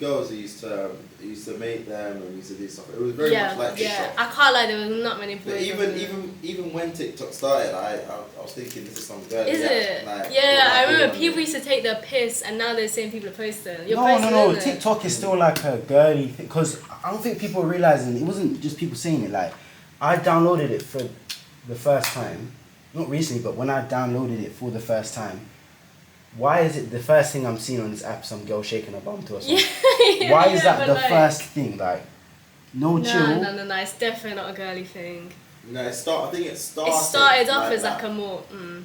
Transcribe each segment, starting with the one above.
girls who used to make them and used to do stuff. It was very much like TikTok. Yeah, I can't lie, there was not many boys. But even when TikTok started, I was thinking this is some girl. Is it? Like, I remember people used to take the piss, and now they're saying people are posting. No. TikTok is still like a girly thing, because I don't think people are realizing it wasn't just people saying it. Like, I downloaded it for the first time, not recently, but when I downloaded it for the first time. Why is it the first thing I'm seeing on this app some girl shaking her bum to or something? Why is that the first thing? Like, chill. No, it's definitely not a girly thing. No, I think it started. It started off as like a more.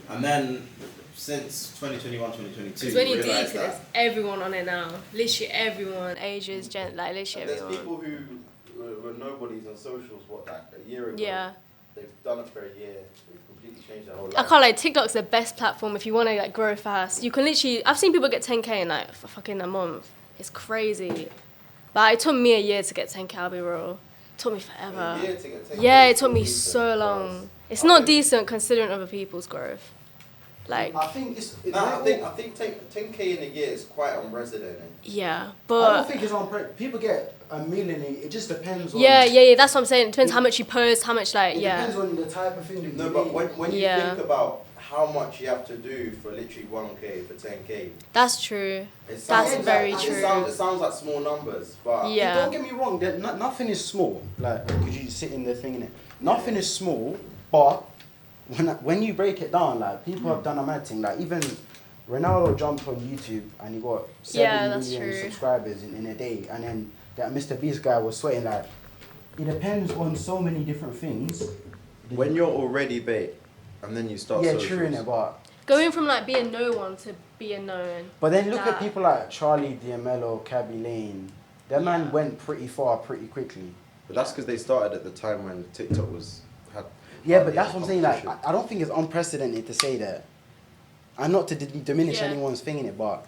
And then since 2021, 2022, because when you deep it, there's everyone on it now. Literally everyone, ages, like literally everyone. There's people who were nobodies on socials. A year ago? Yeah. They've done it for a year. They've completely changed their whole life. I can't like TikTok's the best platform if you want to like grow fast. You can literally. I've seen people get 10K in like fucking a month. It's crazy. But it took me a year to get 10K. I'll be real. It took me forever. A year to get 10K? Yeah, it took me so long. It's not decent considering other people's growth. Like. I think I think 10K in a year is quite unprecedented. Yeah, but I don't think it's unprecedented. People get a million. It just depends on. Yeah. That's what I'm saying. It depends how much you post, how much like. It depends on the type of thing that you No, but when you Yeah. think about how much you have to do for literally 1K for 10K. That's true. That's very true. It sounds like small numbers, but yeah. Don't get me wrong. Nothing is small. Like, could you sit in the thing in it? Nothing is small, but when you break it down, like people have done a mad thing. Like even Ronaldo jumped on YouTube and he got 7 million subscribers in a day, and then that Mr. Beast guy was sweating. Like, it depends on so many different things. When you're already big, and then you start. Yeah, true in it, but going from like being no one to being known. But then look at people like Charlie D'Amelio, Cabby Lane. That man went pretty far pretty quickly. But that's because they started at the time when TikTok had. Yeah, but that's what I'm saying. Like, I don't think it's unprecedented to say that. And not to diminish anyone's thing in it, but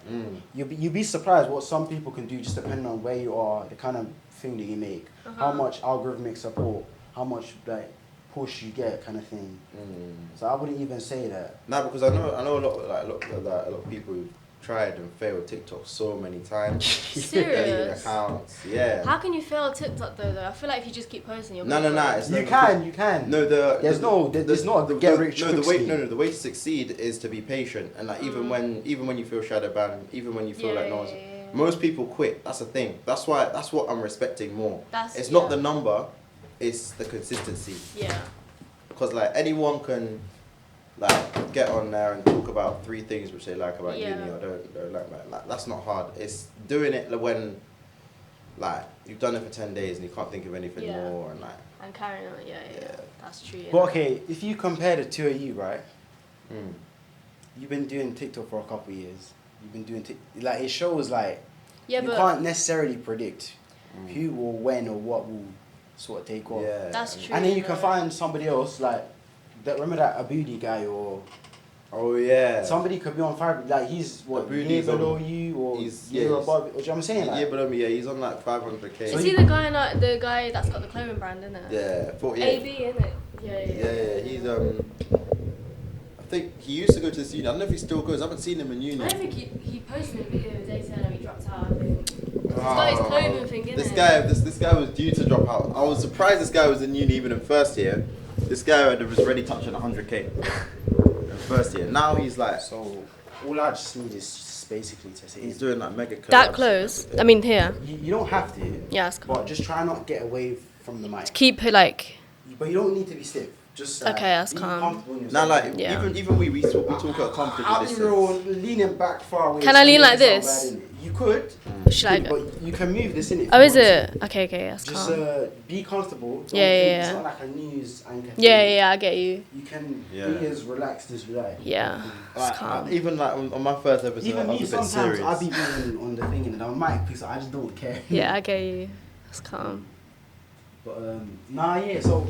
you'd be surprised what some people can do just depending on where you are, the kind of thing that you make, how much algorithmic support, how much like push you get, kind of thing. So I wouldn't even say that. No, because I know a lot of people who've tried and failed TikTok so many times. Serious? Accounts, yeah. How can you fail TikTok though? I feel like if you just keep posting, you'll. No. You can. No, there's not get rich quick scheme. The way to succeed is to be patient, and like even when you feel shadow banned, even when you feel like no one's. Most people quit. That's the thing. That's what I'm respecting more. It's not the number, it's the consistency. Yeah. Because like anyone can. Like get on there and talk about 3 things which they like about uni or don't like. That's not hard. It's doing it when, like, you've done it for 10 days and you can't think of anything more and like. And carrying on, yeah. That's true. Yeah. But okay, if you compare the two of you, right? You've been doing TikTok for a couple of years. You've been doing like it shows like you can't necessarily predict who or when or what will sort of take off. Yeah. That's true. And then you can find somebody else like. Remember that Abudi guy or somebody could be on fire like he's what year below you or year above. You know what I'm saying? Like, year below me, he's on like 500K. Is he the guy that's got the clothing brand, isn't it? Yeah, 48. AB, isn't it? Yeah. He's I think he used to go to this uni. I don't know if he still goes. I haven't seen him in uni. I don't think he posted a video the day saying he dropped out. I think. He's got his clothing thing, innit? This guy was due to drop out. I was surprised this guy was in uni even in first year. This guy was already touching 100K in first year. Now he's like. So all I just need is just basically to say. He's doing like mega collabs. That close? I mean here. You don't have to. Yeah, it's cool. But just try not to get away from the mic. Keep it like. But you don't need to be stiff. Just okay, that's be calm. comfortable in Now, yourself. like even we talk at comfortable I'll distance. be real, leaning back far away. Can I lean like this? You could. Should I? But you can move this in it. Oh, is it? Okay, that's just, calm. Just be comfortable. Yeah. It's not like a news anchor. Yeah, I get you. You can be as relaxed as you like. Yeah, it's calm. Even like on my first episode, even I me was a bit sometimes serious. I'll be moving on the thing and I might because I just don't care. Yeah, I get you. It's calm. But so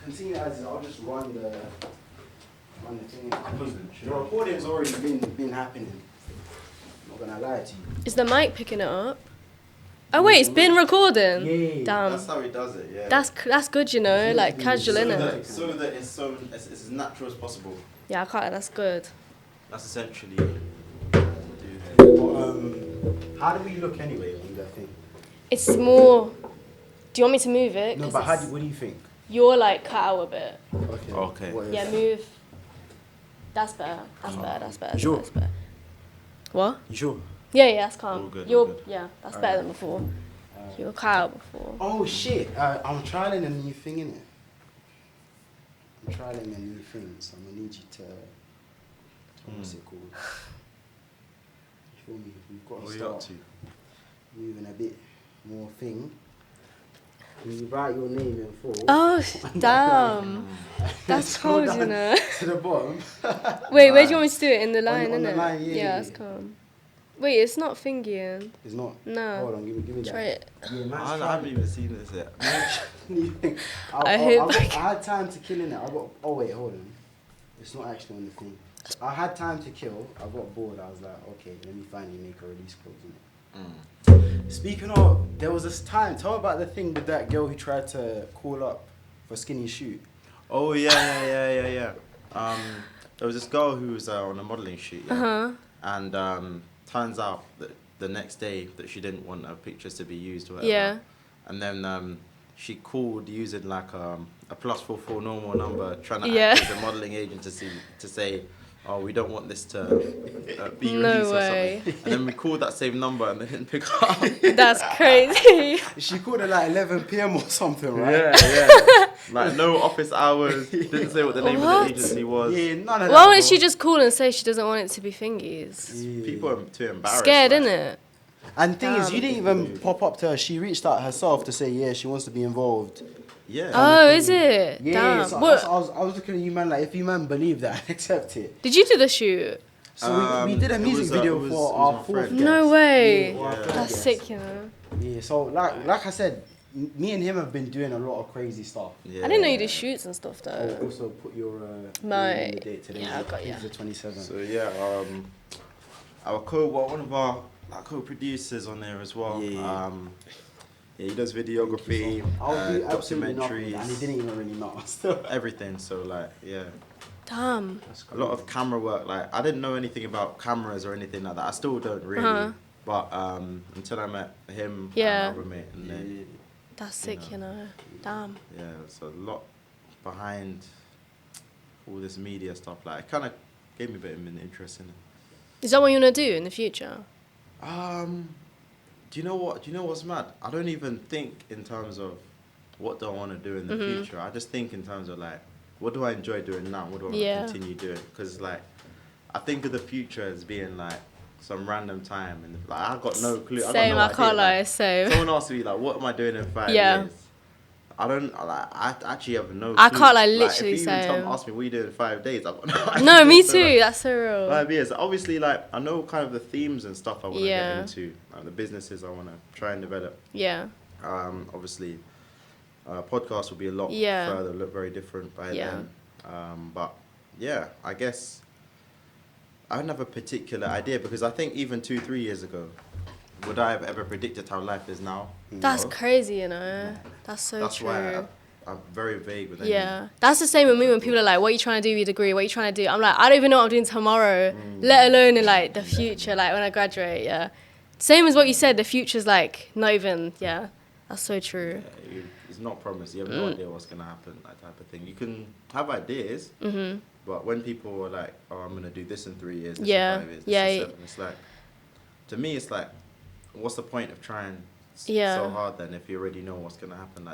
continue as I'll just run the thing because the recording's already been happening. I'm not gonna lie to you. Is the mic picking it up? Oh wait, it's been recording. Yeah. Damn. That's how he does it. Yeah. That's good, you know, like casual, innit? So that it's as natural as possible. Yeah, I can't. That's good. That's essentially. But, how do we look anyway on that thing? It's more. Do you want me to move it? No, 'Cause but what do you think? you're like cut out a bit. Okay. What is Yeah, it? move. That's better. That's better. That's better. Sure. That's better. What? You sure? Yeah, that's calm. All good, all You're good. yeah, that's better than before. You were cut out before. Oh shit! I'm trialing a new thing in it. I'm trialing a new thing, so I'm gonna need you to. What's it called? You feel me? We've got What to are you up start to? moving a bit more thing. When you write your name in full. Oh damn! That's scroll cold, you down know. to the bottom. Wait, where do you want me to do it? In the line, on the innit? line, yeah. that's calm. Wait, it's not thingying. It's not. No. Hold on, give me that. Try it. Yeah, man's I haven't even seen this yet. I had time to kill in it. Oh wait, hold on. It's not actually on the thing. I had time to kill. I got bored. I was like, okay, let me finally make a release clause in it. Speaking of, there was this time. Tell me about the thing with that girl who tried to call up for skinny shoot. Oh yeah. There was this girl who was on a modelling shoot. Yeah? And turns out that the next day that she didn't want her pictures to be used or whatever. Yeah. And then she called using like a +44 normal number, trying to Yeah. act as a modelling agency to say, oh, we don't want this to be No released way. or something. And then we called that same number and they didn't pick up. That's crazy. She called at like 11 p.m. or something, right? Yeah. Like no office hours. Didn't say what the name of What? the agency was. Yeah, none of that. Why wouldn't bro. she just call and say she doesn't want it to be thingies? Yeah. People are too embarrassed. Scared, like, innit? And the thing is, you Damn. didn't even pop up to her. She reached out herself to say, yeah, she wants to be involved. Yeah. Oh, is it? Yeah, Damn. so What? I was looking at you, man, like, if you, man, believe that, accept it. Did you do the shoot? So we did a it music was, video it was- for it was our my fourth friend. guest. No way. Yeah, our Yeah. third That's guest. sick, you know. Yeah, so like I said, me and him have been doing a lot of crazy stuff. Yeah. I didn't know you did shoots and stuff I'll though. also put your My- name in the date today. yeah, I got ya. It's the 27th. So yeah, one of our co-producers on there as well. Yeah. He does videography, I'll do absolutely nothing, documentaries, and he didn't even really know. Still. everything. So like, yeah, Damn. a lot of camera work. Like I didn't know anything about cameras or anything like that. I still don't really. Uh-huh. But until I met him Yeah. and another mate, and then That's sick, you know. Damn. yeah, it's a lot behind all this media stuff. Like it kind of gave me a bit of an interest in it. Is that what you want to do in the future? Do you know what? Do you know what's mad? I don't even think in terms of what do I want to do in the future. I just think in terms of like, what do I enjoy doing now? What do I want Yeah. to continue doing? Because like, I think of the future as being like some random time, and like I got no clue. Same, I I got no can't idea. lie, Like, same. someone asked me like, what am I doing in 5 Yeah. years? I don't like. I actually have no. I clue. can't, like, literally if you even same. ask me what you do in 5 days, I've got no idea. No, me So, too. like, That's so real. 5 years. Obviously, like I know kind of the themes and stuff I want to Yeah. get into, like the businesses I want to try and develop. Yeah. Obviously, podcast will be a lot Yeah. further, look very different by Yeah. then. But yeah, I guess I don't have a particular idea because I think even 2-3 years ago, would I have ever predicted how life is now? That's No. crazy, you know. That's so That's true. why I'm very vague with any. Yeah, that's the same with me when people are like, "What are you trying to do with your degree? What are you trying to do?" I'm like, I don't even know what I'm doing tomorrow, let alone in like the future, like when I graduate. Yeah, same as what you said. The future's like not even. Yeah, that's so true. Yeah, it's not promised. You have no idea what's gonna happen. That type of thing. You can have ideas, but when people are like, "Oh, I'm gonna do this in 3 years, this Yeah. in 5 years, this Yeah, in yeah. 7," it's like, to me, it's like, what's the point of trying Yeah. so hard then if you already know what's gonna happen?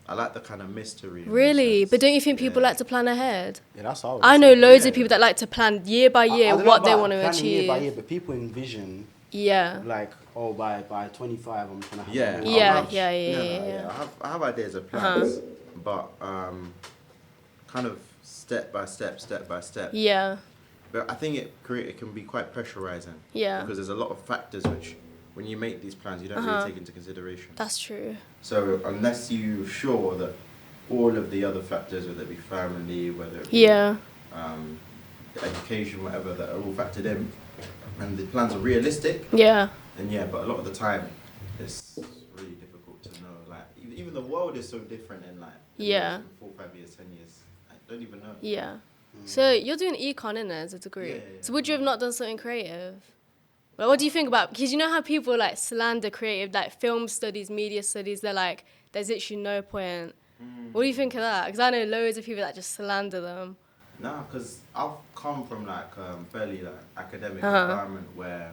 I like the kind of mystery. in a Really, sense. but don't you think people Yeah. like to plan ahead? Yeah, that's all. I know loads Yeah. of people that like to plan year by year I don't know what they about want to planning year by achieve. year, but people envision Yeah. like, oh, by 25, I'm gonna have. Yeah, a I'll Yeah, have- yeah, I have ideas of plans, but kind of step by step. Yeah. But I think it can be quite pressurizing. Yeah. Because there's a lot of factors which, when you make these plans, you don't really take into consideration. That's true. So unless you're sure that all of the other factors, whether it be family, whether it be Yeah. education, whatever, that are all factored in, and the plans are realistic, Yeah. then yeah. But a lot of the time, it's really difficult to know. Like even the world is so different in like Yeah. 4, 5 years, 10 years. I don't even know. Yeah. So you're doing econ in there as a degree. Yeah. So would you have not done something creative? Like, what do you think about, because you know how people like slander creative, like film studies, media studies, they're like, there's literally no point. What do you think of that? Because I know loads of people that just slander them. Nah, because I've come from like fairly like academic Uh-huh. environment where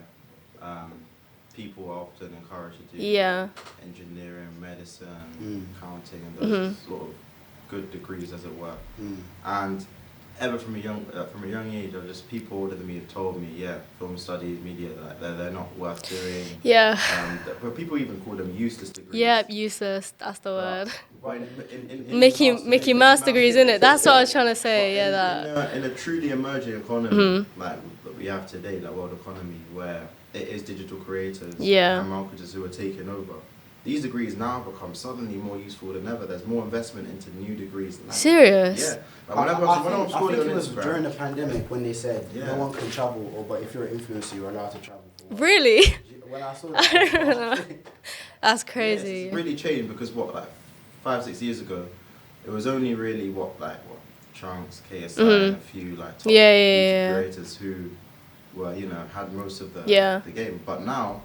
people are often encouraged to do Yeah. engineering, medicine, accounting, and those sort of good degrees, as it were. And ever from a young age, or just people older than me have told me, yeah, film studies, media, like they're not worth doing. Yeah. But people even call them useless degrees. Yeah, useless. That's the word. But in Mickey Mouse degrees, innit? That's what I was trying to say. Yeah, that. In a truly emerging economy like that we have today, like world economy, where it is digital creators and marketers who are taking over, these degrees now become suddenly more useful than ever. There's more investment into new degrees. Like, Serious? Yeah. Like I think it was Instagram, during the pandemic when they said no one can travel, but if you're an influencer, you're allowed to travel. Really? When I saw that, That's Yeah, crazy. it's really changed because like 5-6 years ago, it was only really Trunks, KSI, and a few like top YouTube creators who were had most of the game. But now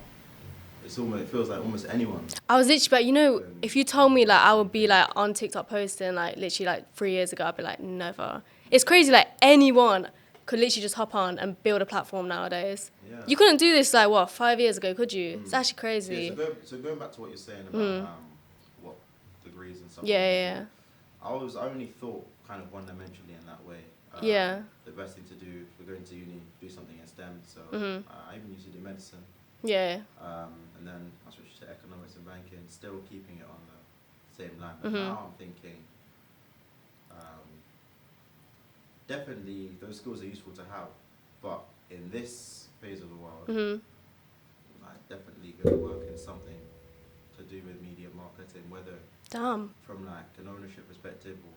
it feels like almost anyone. I was literally, but if you told me like I would be like on TikTok posting like literally like 3 years ago, I'd be like, never. It's crazy, like anyone could literally just hop on and build a platform nowadays. Yeah. You couldn't do this like 5 years ago, could you? It's actually crazy. Yeah, so going back to what you're saying about what degrees and stuff. Yeah. I only thought kind of one-dimensionally in that way. The best thing to do if you're going to uni, do something in STEM. So I even used to do medicine. Yeah. And then I switched to economics and banking, still keeping it on the same line. But now I'm thinking, definitely those skills are useful to have, but in this phase of the world, I'm definitely going to work in something to do with media marketing, whether from like an ownership perspective or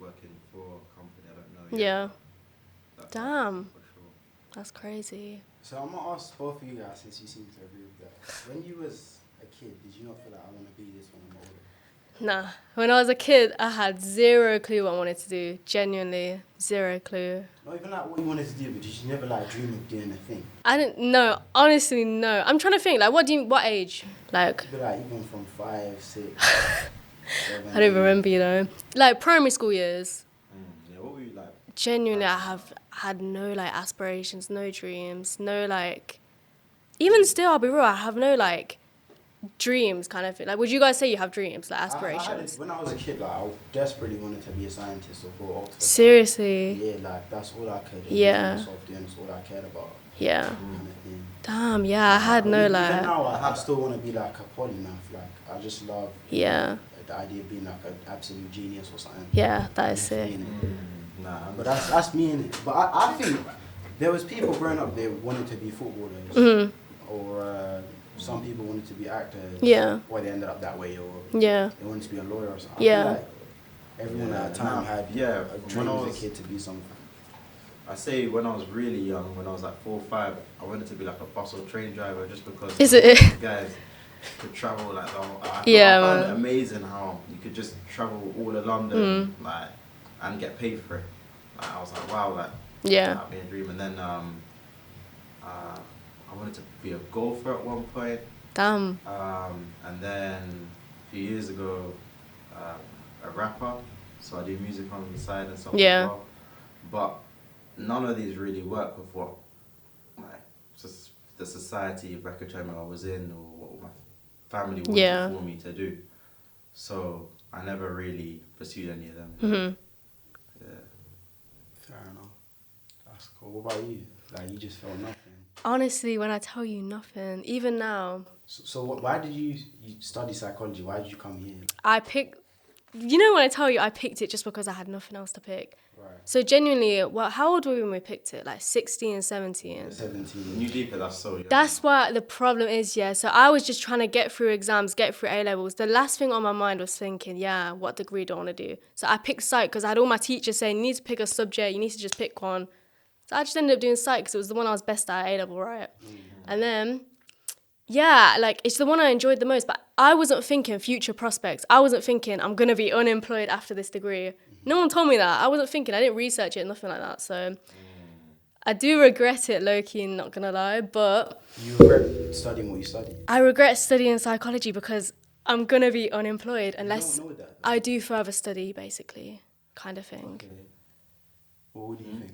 working for a company, I don't know. Yeah. Damn. For sure. That's crazy. So I'm gonna ask both of you guys, since you seem to agree with that. When you was a kid, did you not feel like I want to be this when I'm older? Nah. When I was a kid, I had zero clue what I wanted to do. Genuinely, zero clue. Not even like what you wanted to do, but did you never like dream of doing a thing? I didn't know. Honestly, no. I'm trying to think. Like, what age? Like, You'd be like even from 5, 6. 7, I don't remember, Like primary school years. Yeah, what were you like? Genuinely, I have had no like aspirations, no dreams, no like. Even still, I'll be real. I have no like dreams, kind of thing. Like, would you guys say you have dreams, like aspirations? When I was a kid, like I desperately wanted to be a scientist or go to Oxford. Seriously. Yeah, like that's all I could. Yeah. That's all I cared about. Yeah. Kind of thing. Damn. Yeah, I had no Even like. now, I still want to be like a polymath. Like I just love. Yeah. The idea of being like an absolute genius or something. Yeah, that is sick. Nah, but that's me in it. But I think there was people growing up, they wanted to be footballers, or some people wanted to be actors. Yeah. Or they ended up that way, or Yeah. they wanted to be a lawyer or something. Yeah. I feel like everyone at a time had a dream as a kid to be something. I say when I was really young, when I was like 4 or 5, I wanted to be like a bus or train driver just because. Is it? Guys could travel like the whole. I found it amazing how you could just travel all of London, like, and get paid for it. Like, I was like, wow, like, that'd be a dream. And then I wanted to be a golfer at one point. Damn. And then a few years ago, a rapper. So I do music on the side and stuff as well. But none of these really work with what the society of record time I was in, or what my family wanted for me to do. So I never really pursued any of them. Yeah. Fair enough. That's cool. What about you? Like, you just felt nothing. Honestly, when I tell you nothing, even now. So why did you study psychology? Why did you come here? I picked. When I tell you, I picked it just because I had nothing else to pick. Right. So genuinely, how old were we when we picked it? Like 16 and 17. 17. You deeper, that's so young. That's why the problem is, so I was just trying to get through exams, get through A-levels. The last thing on my mind was thinking, what degree do I want to do? So I picked psych because I had all my teachers saying, you need to pick a subject, you need to just pick one. So I just ended up doing psych because it was the one I was best at A-level, right? And then, it's the one I enjoyed the most, but I wasn't thinking future prospects. I wasn't thinking I'm going to be unemployed after this degree. No one told me that. I wasn't thinking. I didn't research it, nothing like that. So I do regret it, low-key, not gonna lie, but... You regret studying what you study? I regret studying psychology because I'm gonna be unemployed unless You don't know that. I do further study, basically, kind of thing. Okay. Well, what do you think?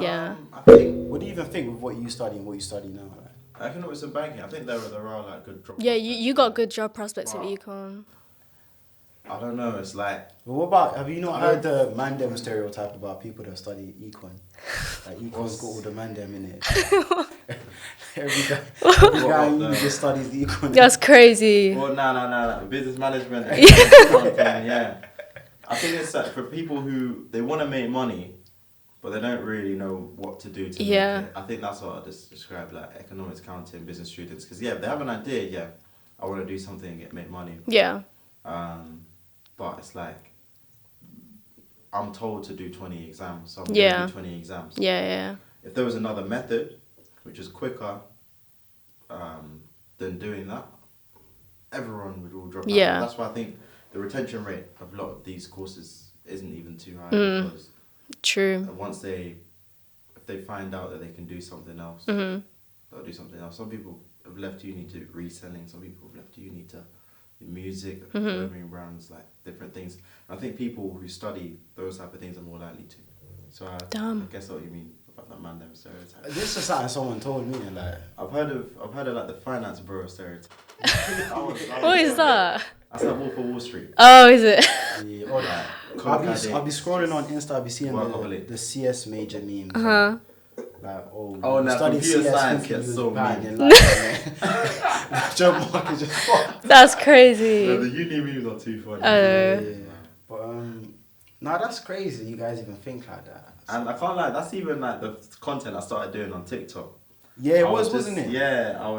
Yeah. I think What do you even think with what you study and what you study now? Like? economics and banking. I think there are like good job. Yeah, prospects. you got good job prospects Wow. with econ. I don't know. It's like Well, what about, have you not heard the Mandem stereotype about people that study econ? Like, econ's got all the Mandem in it. every guy who just studies the econ. That's crazy. well, no. Business management. Yeah. I think it's like for people who they want to make money, but they don't really know what to do to Yeah. make it. I think that's what I just described, like economics, accounting, business students. Because yeah, if they have an idea, yeah, I want to do something and make money. Yeah. But it's like I'm told to do 20 exams, so I'm Yeah. going to do 20 exams. Yeah. If there was another method, which is quicker than doing that, everyone would all drop out. Yeah. That's why I think the retention rate of a lot of these courses isn't even too high because True. once if they find out that they can do something else, Mm-hmm. they'll do something else. Some people have left uni to reselling. Some people have left uni to music, clothing brands, like different things. I think people who study those type of things are more likely to. So I guess what you mean about that Mandem stereotype. This is something someone told me, and like, I've heard of like the finance bro stereotype. What is that? That's like Wolf of Wall Street. Oh, is it? yeah, or like, I'll be scrolling on Insta, I'll be seeing the CS major memes. Uh-huh. Like, now study computer science thinking gets you so was bad mean. in life, job market just fucked. That's Yeah, crazy. the uni memes are too funny. Yeah. But nah, that's crazy. You guys even think like that. And I can't lie, that's even like the content I started doing on TikTok. Yeah, it I was, would wasn't just- it? Yeah, I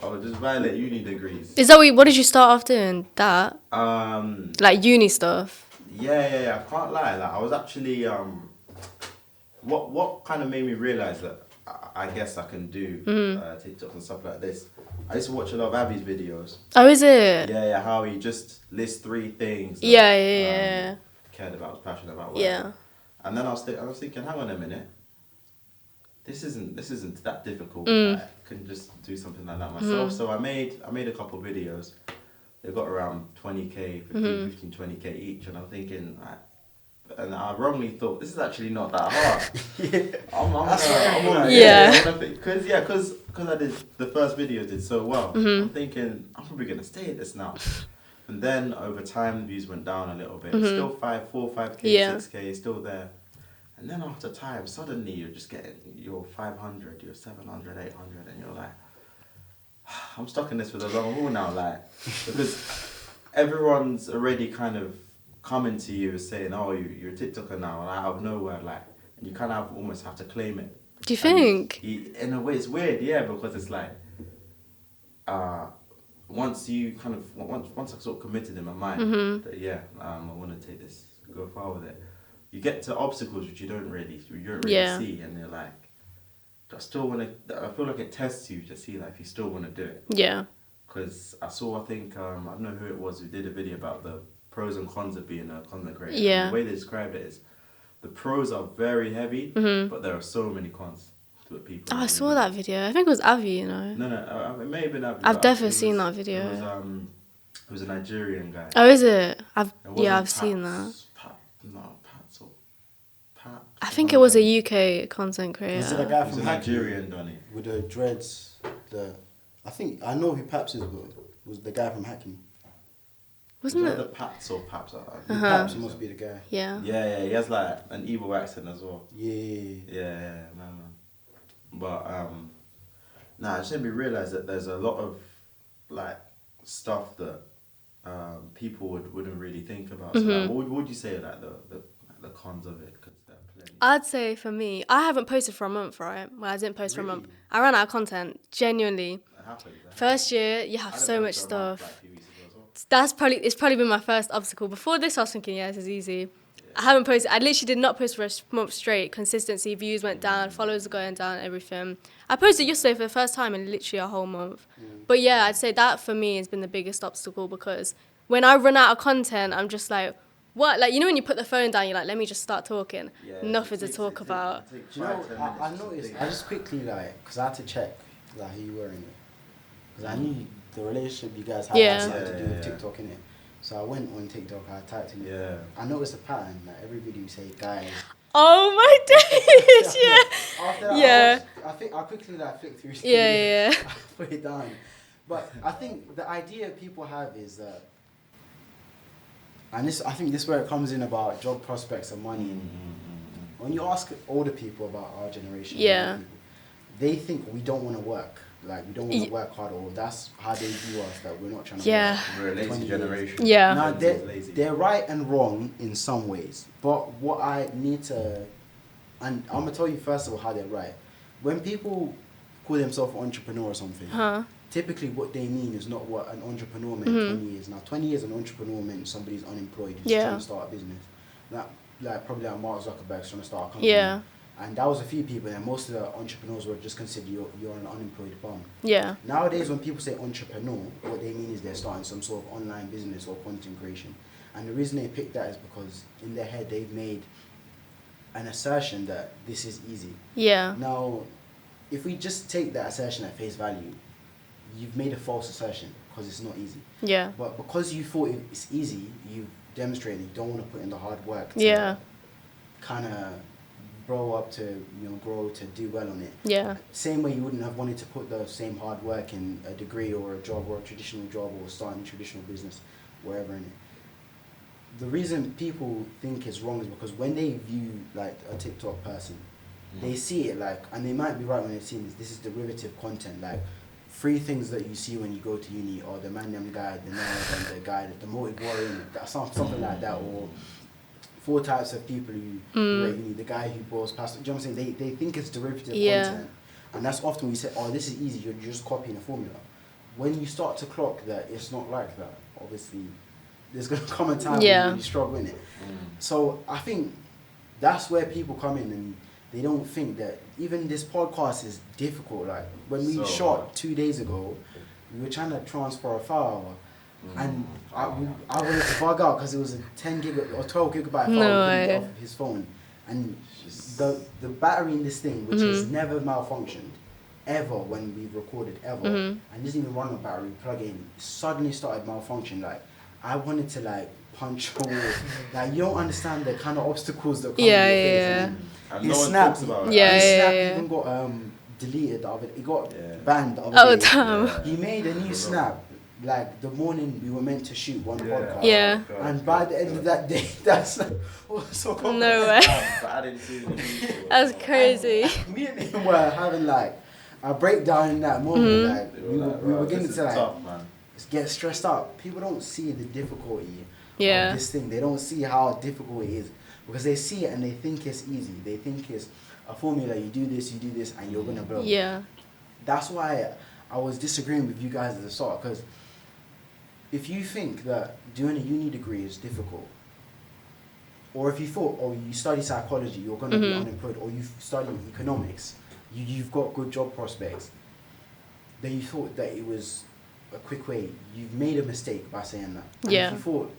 would just violate uni degrees. Is that what did you start off doing? That? Like uni stuff? Yeah. I can't lie. Like I was actually what kind of made me realize that I guess I can do TikToks and stuff like this. I used to watch a lot of Abby's videos. Oh, is it? Yeah. How he just lists 3 things. That, Yeah. Cared about, was passionate about. Yeah. Whatever. And then I was thinking, hang on a minute. This isn't that difficult. I can just do something like that myself. So I made a couple of videos. They got around 20k, 15, 20k each, and I'm thinking, and I wrongly thought this is actually not that hard. Because I did the first video did so well. I'm thinking I'm probably gonna stay at this now. And then over time, views went down a little bit. Still 4, 5k, 6k, still there. And then after time, suddenly you're just getting your 500, your 700, 800, and you're like, I'm stuck in this for the long haul now, like, because everyone's already kind of coming to you saying, oh, you're a TikToker now, and out of nowhere, like, and you kind of almost have to claim it. Do you think? In a way, it's weird, yeah, because it's like, once I sort of committed in my mind that I want to take this, go far with it. You get to obstacles which you don't really see, and you're like, I feel like it tests you to see like if you still want to do it. Yeah. Because I think I don't know who it was who did a video about the pros and cons of being a content creator. Yeah. And the way they described it is, the pros are very heavy, but there are so many cons to it. People. Oh, I saw that video. I think it was Avi, you know. No, it may have been Avi. I've definitely seen that video. It was a Nigerian guy. Oh, is it? I've It seen that. wasn't Pats or Pat. I think it was a UK content Was it a creator. guy He was from a Hackney Nigerian, Donny. with the dreads? I think I know who Paps is, but was the guy from Hackney. Wasn't Either it? Pats or Paps. Paps must be the guy. Yeah. Yeah, he has like an evil accent as well. Yeah. Yeah, man. But it just made me realise that there's a lot of like stuff that people wouldn't really think about. So like, what would you say like the cons of it? 'Cause there are plenty. I'd say for me, I haven't posted for a month, right? Well, I didn't post for a month. Really? I ran out of content, genuinely. It happens. First year, you have I so didn't much post for a month, stuff. like, a few weeks ago as well. It's probably been my first obstacle. Before this, I was thinking, yeah, this is easy. I haven't posted. I literally did not post for a month straight. Consistency, views went down, followers are going down, everything. I posted yesterday for the first time in literally a whole month. But yeah, I'd say that for me has been the biggest obstacle because when I run out of content, I'm just like, what, like, you know when you put the phone down, you're like, let me just start talking. Yeah, Nothing to talk about. Do you know, I noticed, I just quickly, like, because I had to check, like, who you were in it. Because I knew the relationship you guys had Yeah. had something to do with TikTok, innit? So I went on TikTok, I typed in it. Yeah. I noticed a pattern, like, every video you say, guys. Oh my days, yeah. After that, Yeah. I quickly, like, flicked through. Yeah. I put it down. But I think the idea people have is that, and I think this is where it comes in about job prospects and money. And when you ask older people about our generation, Yeah. people, they think we don't want to work. Like, we don't want to work hard, or that's how they view us, that we're not trying to Yeah. work. We're a lazy 20 generation. Yeah. Now, Lazy. they're right and wrong in some ways. But what I need to, and I'm going to tell you first of all how they're right. When people call themselves an entrepreneur or something, typically what they mean is not what an entrepreneur meant 20 years. Now, 20 years an entrepreneur meant somebody's unemployed, who's trying to start a business. Like probably like Mark Zuckerberg's trying to start a company. Yeah. And that was a few people, and most of the entrepreneurs were just considered you're an unemployed bum. Yeah. Nowadays, when people say entrepreneur, what they mean is they're starting some sort of online business or content creation. And the reason they pick that is because in their head they've made an assertion that this is easy. Yeah. Now, if we just take that assertion at face value, you've made a false assertion because it's not easy. Yeah. But because you thought it's easy, you've demonstrated you don't want to put in the hard work to Yeah. kind of grow up to, grow to do well on it. Yeah. Same way you wouldn't have wanted to put the same hard work in a degree or a job or a traditional job or starting a traditional business, wherever in it. The reason people think it's wrong is because when they view like a TikTok person, they see it like, and they might be right when they've seen this is derivative content, like 3 things that you see when you go to uni, or the Magnum guy, the nerd, and the guy, the motive warrior, something like that, or 4 types of people who are at uni, the guy who blows past, do you know what I'm saying? They think it's derivative content, and that's often when you say, oh, this is easy, you're just copying a formula. When you start to clock that it's not like that, obviously, there's going to come a time when you struggle in it. So I think that's where people come in and they don't think that even this podcast is difficult. Like when we shot 2 days ago, we were trying to transfer a file, and I wanted to bug out because it was a 10 gig or 12 gigabyte file off of his phone, and the battery in this thing, which has never malfunctioned ever when we've recorded ever, and doesn't even run on battery, plug in, suddenly started malfunction. Like I wanted to like punch a wall. Like you don't understand the kind of obstacles that come in your face. And no one talks about it. His snap even got deleted the other. It got banned the other day. Damn. He made a new snap like the morning we were meant to shoot one podcast. Yeah. And by the end of that day, that's so No way. But I didn't see it. That's crazy. Me and him were having like a breakdown in that moment. Like we were getting to like get stressed out. People don't see the difficulty of this thing. They don't see how difficult it is because they see it and they think it's easy. They think it's a formula. You do this, and you're gonna blow. Yeah. That's why I was disagreeing with you guys at the start, because if you think that doing a uni degree is difficult, or if you thought, oh, you study psychology, you're going to be unemployed, or you study economics, you've got good job prospects, then you thought that it was a quick way. You've made a mistake by saying that. And if you thought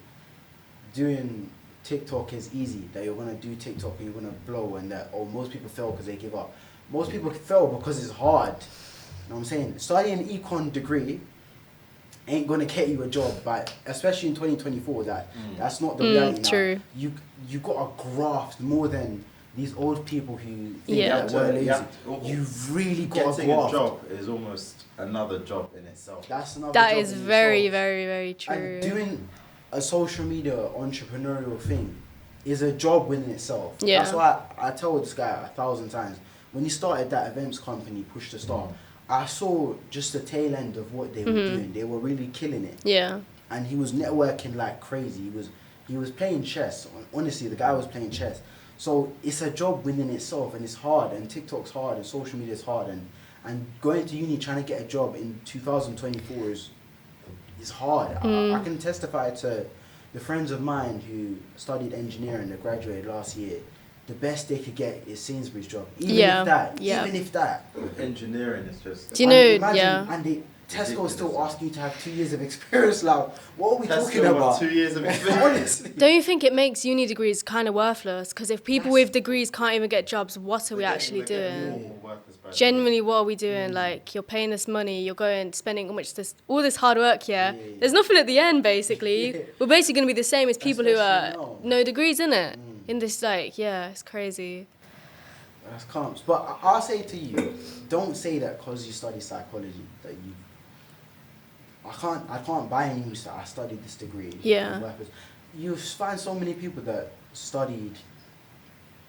doing TikTok is easy, that you're going to do TikTok and you're going to blow, and that, oh, most people fail because they give up. Most people fail because it's hard. You know what I'm saying? Studying an econ degree ain't gonna get you a job, but especially in 2024, that's not the reality now. True. You gotta graft more than these old people who think that we're lazy. You've really got to graft. Getting a graft. job is almost another job in itself. That's another That job is in very, itself. very, very true. And doing a social media entrepreneurial thing is a job within itself. Yeah. That's why I tell this guy 1,000 times, when he started that events company, Push to Start, I saw just the tail end of what they were doing. They were really killing it. Yeah. And he was networking like crazy. He was playing chess. Honestly, the guy was playing chess. So it's a job within itself, and it's hard, and TikTok's hard, and social media is hard, and going to uni trying to get a job in 2024 is hard. I can testify to the friends of mine who studied engineering that graduated last year. The best they could get is Sainsbury's job. Even if that. Engineering is just... Do you know, imagine, and Tesco's still asking you to have 2 years of experience. Like, what are we talking Tesco about? want 2 years of experience. Honestly. Don't you think it makes uni degrees kind of worthless? Because if people with degrees can't even get jobs, what are we actually doing? Genuinely, what are we doing? Like, you're paying this money, you're going, spending all this hard work, yeah? There's nothing at the end, basically. Yeah. We're basically going to be the same as people who are Especially now. no degrees, innit? In this, like, yeah, it's crazy. That's calm. But I'll say to you, don't say that because you study psychology that you. I can't buy any news that I studied this degree. Yeah. You find so many people that studied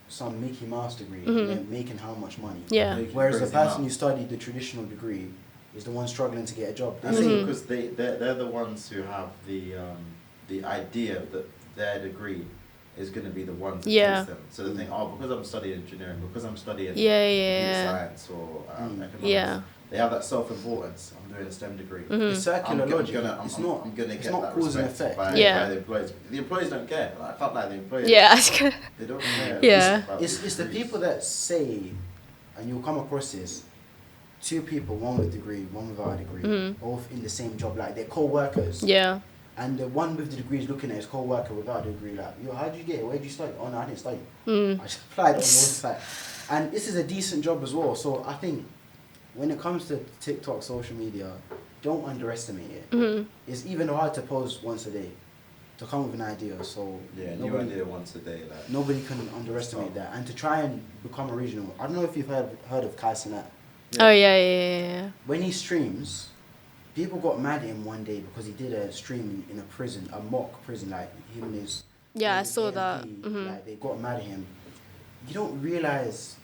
some Mickey Mouse degree and they're making how much money. Yeah. Whereas the person who studied the traditional degree is the one struggling to get a job. I think because they're the ones who have the idea that their degree is going to be the one that takes them. So they think, oh, because I'm studying engineering, because I'm studying science or economics, they have that self-importance. I'm doing a STEM degree. It's circular logic. I'm gonna get that cause and respect effect. by the employers. The employers don't care. Like, I can't lie, the employers. Yeah. They don't care. Yeah. It's the people that say, and you'll come across this, two people, one with a degree, one without a degree, both in the same job, like they're co-workers. Yeah. And the one with the degree is looking at his co-worker without a degree, like, yo, how did you get it? Where did you study? Oh, no, I didn't study. I just applied on the website. And this is a decent job as well. So I think when it comes to TikTok, social media, don't underestimate it. It's even hard to post once a day, to come with an idea. So new idea once a day. Like, nobody can underestimate that. And to try and become original. I don't know if you've heard of Kai Cenat. Oh, yeah. When he streams, people got mad at him one day because he did a stream in a prison, a mock prison, like him and his... Yeah, I his saw AMP, that. Like, they got mad at him. You don't realise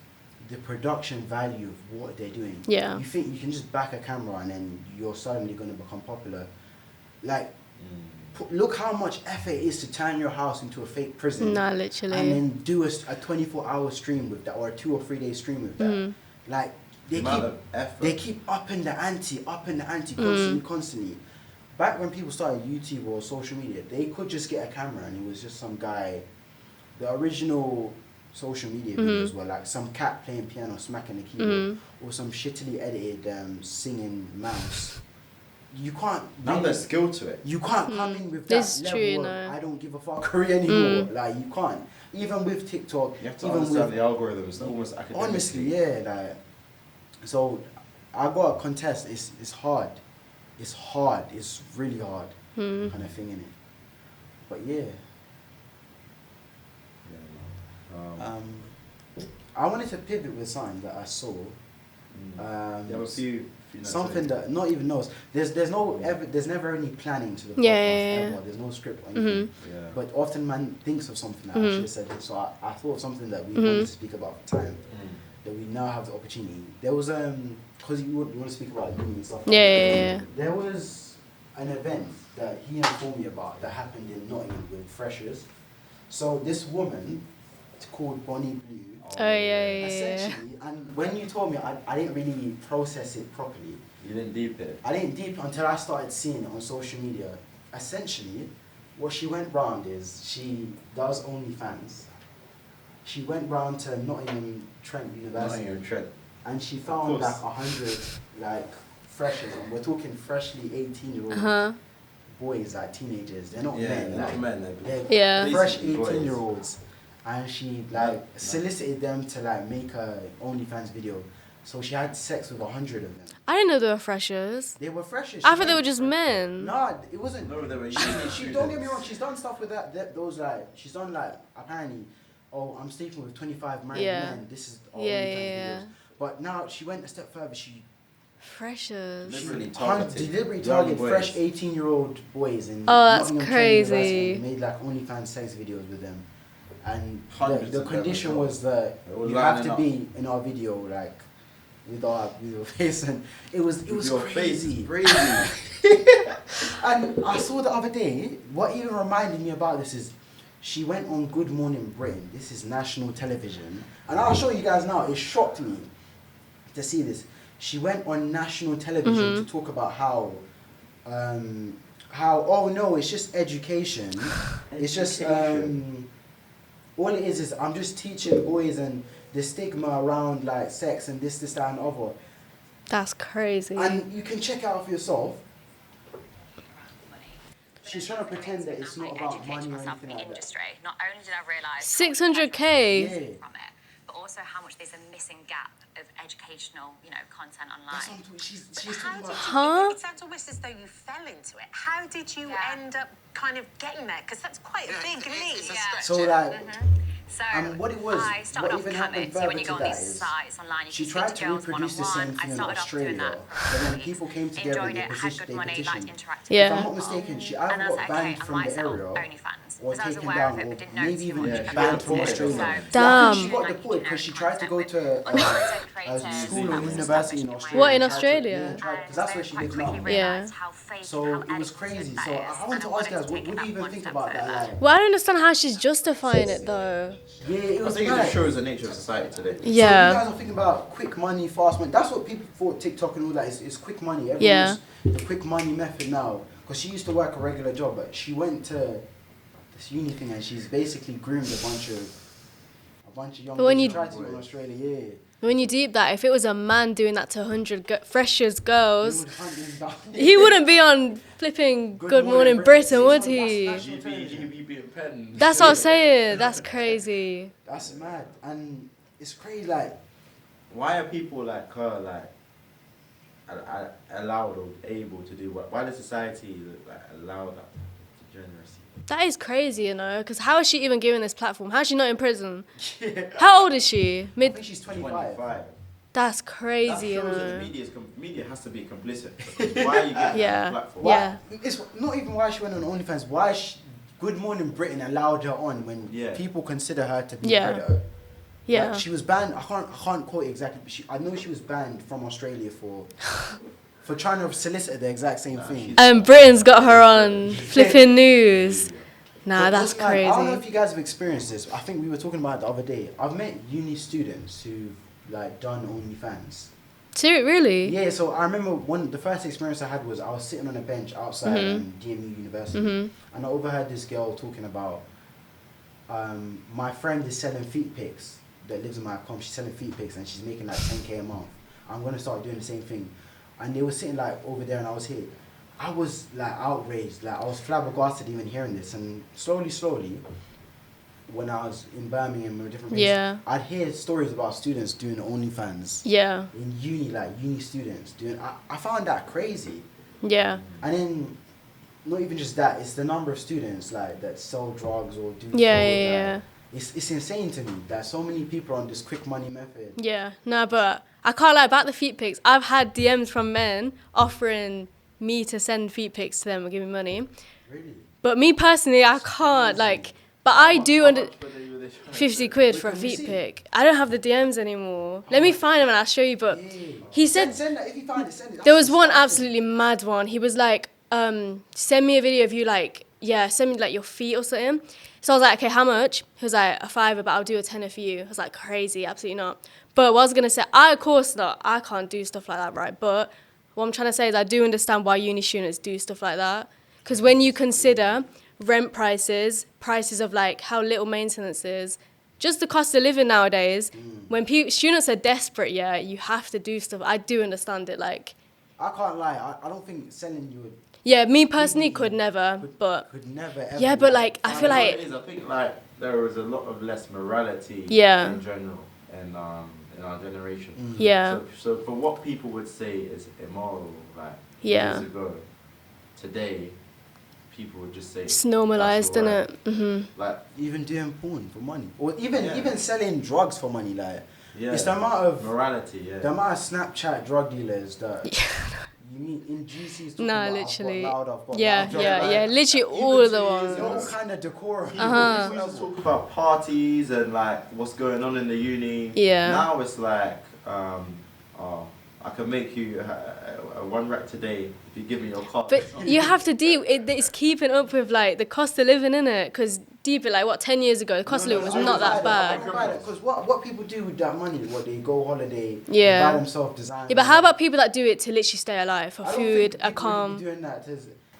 the production value of what they're doing. Yeah. You think you can just back a camera and then you're suddenly going to become popular. Like, look how much effort it is to turn your house into a fake prison. Nah, literally. And then do a 24-hour stream with that, or a 2 or 3 day stream with that. Like, they keep upping the ante constantly. Back when people started YouTube or social media, they could just get a camera and it was just some guy. The original social media videos were like some cat playing piano, smacking the keyboard, or some shittily edited singing mouse. You can't. Now there's skill to it. You can't come in with that level of I don't give a fuckery anymore. Like, you can't. Even with TikTok, you have to understand the algorithms. Almost academically. Honestly, yeah, like. So, I got a contest. It's hard. It's hard. It's really hard. Kind of thing in it. But yeah. I wanted to pivot with something that I saw. Something that not even knows. There's never any planning to the podcast ever. There's no script or anything. But often man thinks of something that I should have said it. So I thought of something that we wanted to speak about for time. That we now have the opportunity. There was because you want to speak about uni and stuff. There was an event that he informed me about that happened in Nottingham with freshers. So this woman, it's called Bonnie Blue. Essentially, and when you told me, I didn't really process it properly. You didn't deep it? I didn't deep it until I started seeing it on social media. Essentially, what she went round is, she does OnlyFans. She went round to Nottingham Trent University. And she found like 100 like freshers, and we're talking freshly 18-year-old boys, like teenagers. They're not men. They're not men. They're fresh 18-year-olds. And she like solicited them to like make a OnlyFans video. So she had sex with 100 of them. I didn't know they were freshers. They were freshers. I thought they were just men. Nah, it wasn't. No, they were. She don't get me wrong. She's done stuff with those like. She's done like apparently. Oh, I'm sleeping with 25 married men. This is all OnlyFans videos. But now she went a step further. She freshers. Deliberately targeted fresh 18-year-old boys in that's Nottingham crazy. Made like OnlyFans sex videos with them. And the condition was that you have to be in our video, like with your face, and it was crazy. And I saw the other day. What even reminded me about this is, she went on Good Morning Britain. This is national television, and I'll show you guys now. It shocked me to see this. She went on national television to talk about how oh no, it's just education. It's just all it is I'm just teaching boys and the stigma around like sex and this, that, and other. That's crazy. And you can check out for yourself. She's trying to pretend that it's not about money or anything like that. Not only did I realise 600K. Yeah. from it, but also how much there's a missing gap of educational, content online. That's what she's How talking did about. you, it sounds almost as though you fell into it. How did you end up kind of getting there? Because that's quite a big leap. So like, So what it was, I started what off even coming. happened So further when you to go on that these is, sites online, you she can tried speak to to girls reproduce the same one-on-one. I thing in started off doing Australia, that. but then people came together Enjoyed and it, had good they money, liked petitioned. interacting Yeah. If I'm with not people. mistaken, she And either I was got like, banned okay, I from might the set up area OnlyFans. or Because I was taken aware of down, it, or but didn't know maybe too even much. banned from So, Australia. so Yeah, I think Damn. she got deported because she tried to go to a school or university in Australia. What, in Tried to- Australia? yeah, because that's where she lives now. Yeah. So it was crazy. So I want to ask you guys, what do you even think about that? Like, Well, I don't understand how she's justifying it though. yeah, it I was think it mad. just shows the nature of society today. So you Yeah. guys are thinking about quick money, fast money. That's what people thought TikTok and all that is quick money. Everyone Yeah. wants the quick money method now. Because she used to work a regular job, but she went to this uni thing and she's basically groomed a bunch of young But when boys you- to try to go in Australia, yeah. When you deep that, if it was a man doing that to 100 freshers girls, They would hunt him down. he wouldn't be on flipping Good Morning Britain, would he? That's being penned. That's what I'm saying. That's crazy. That's mad. And it's crazy, like, Why are people like her allowed or able to do what? Why does society allow that degeneracy? That is crazy, Because how is she even given this platform? How is she not in prison? How old is she? I Mid. think she's 25. That's That crazy, shows that the media has to be complicit. Because why are you giving Yeah. her a platform? Yeah. It's not even why she went on OnlyFans. Why Good Morning Britain allowed her on when Yeah. people consider her to be Yeah. a predator. Yeah. Like, she was banned. I can't quote it exactly, but I know she was banned from Australia for trying to solicit the exact same thing. Britain's got her on flipping news. Nah, But that's what's mad, I don't know if crazy. you guys have experienced this. I think we were talking about it the other day. I've met uni students who've done OnlyFans. Really? Yeah, so I remember the first experience I had was I was sitting on a bench outside DMU University, and I overheard this girl talking about my friend is selling feet pics that lives in my comp. She's selling feet pics and she's making like 10K a month. I'm gonna start doing the same thing. And they were sitting over there and I was here. I was outraged, I was flabbergasted even hearing this. And slowly, when I was in Birmingham or different places, Yeah. I'd hear stories about students doing OnlyFans. Yeah. In uni students doing. I found that crazy. Yeah. And then, not even just that, it's the number of students that sell drugs or do. Yeah. It's insane to me that so many people are on this quick money method. Yeah. No, but I can't lie about the feet pics. I've had DMs from men offering me to send feet pics to them or give me money. Really? But me personally, I can't but I do under 50 quid for a feet pic. I don't have the DMs anymore. Let me find them and I'll show you. But he said Send that if you find it. Send it. there was one absolutely mad one. He was like, send me a video of you send me your feet or something. So I was like, okay, how much? He was like, $5, but I'll do a tenner for you. I was like, crazy, absolutely not. But what I was gonna say, of course not. I can't do stuff like that, right? But what I'm trying to say is I do understand why uni students do stuff like that. Because when you consider rent prices of how little maintenance is, just the cost of living nowadays, when students are desperate, you have to do stuff. I do understand it, I can't lie. I don't think selling you would. Yeah, me personally could never, but Could never ever. yeah, but I feel I think there is a lot of less morality Yeah. in general in our generation. Yeah. So for what people would say is immoral, Yeah. years ago, today, people would just say it's normalised, that's isn't alright. it? even doing porn for money, or even selling drugs for money, it's the amount of morality, the amount of Snapchat drug dealers that you meet in GCs. talking No, about, literally. I've got Yeah, loud, yeah. Literally all of the They're all ones. kind of decorum. We used to talk about parties and what's going on in the uni. Yeah. Now it's I can make you a one rack today if you give me your card. But you have to deal. It's keeping up with the cost of living, innit? Because deep 10 years ago, the cost of living was not that bad. Because what people do with that money, they go holiday, Yeah. buy themselves design. Yeah, but how about people that do it to literally stay alive for I don't food, think a people would calm? be doing that.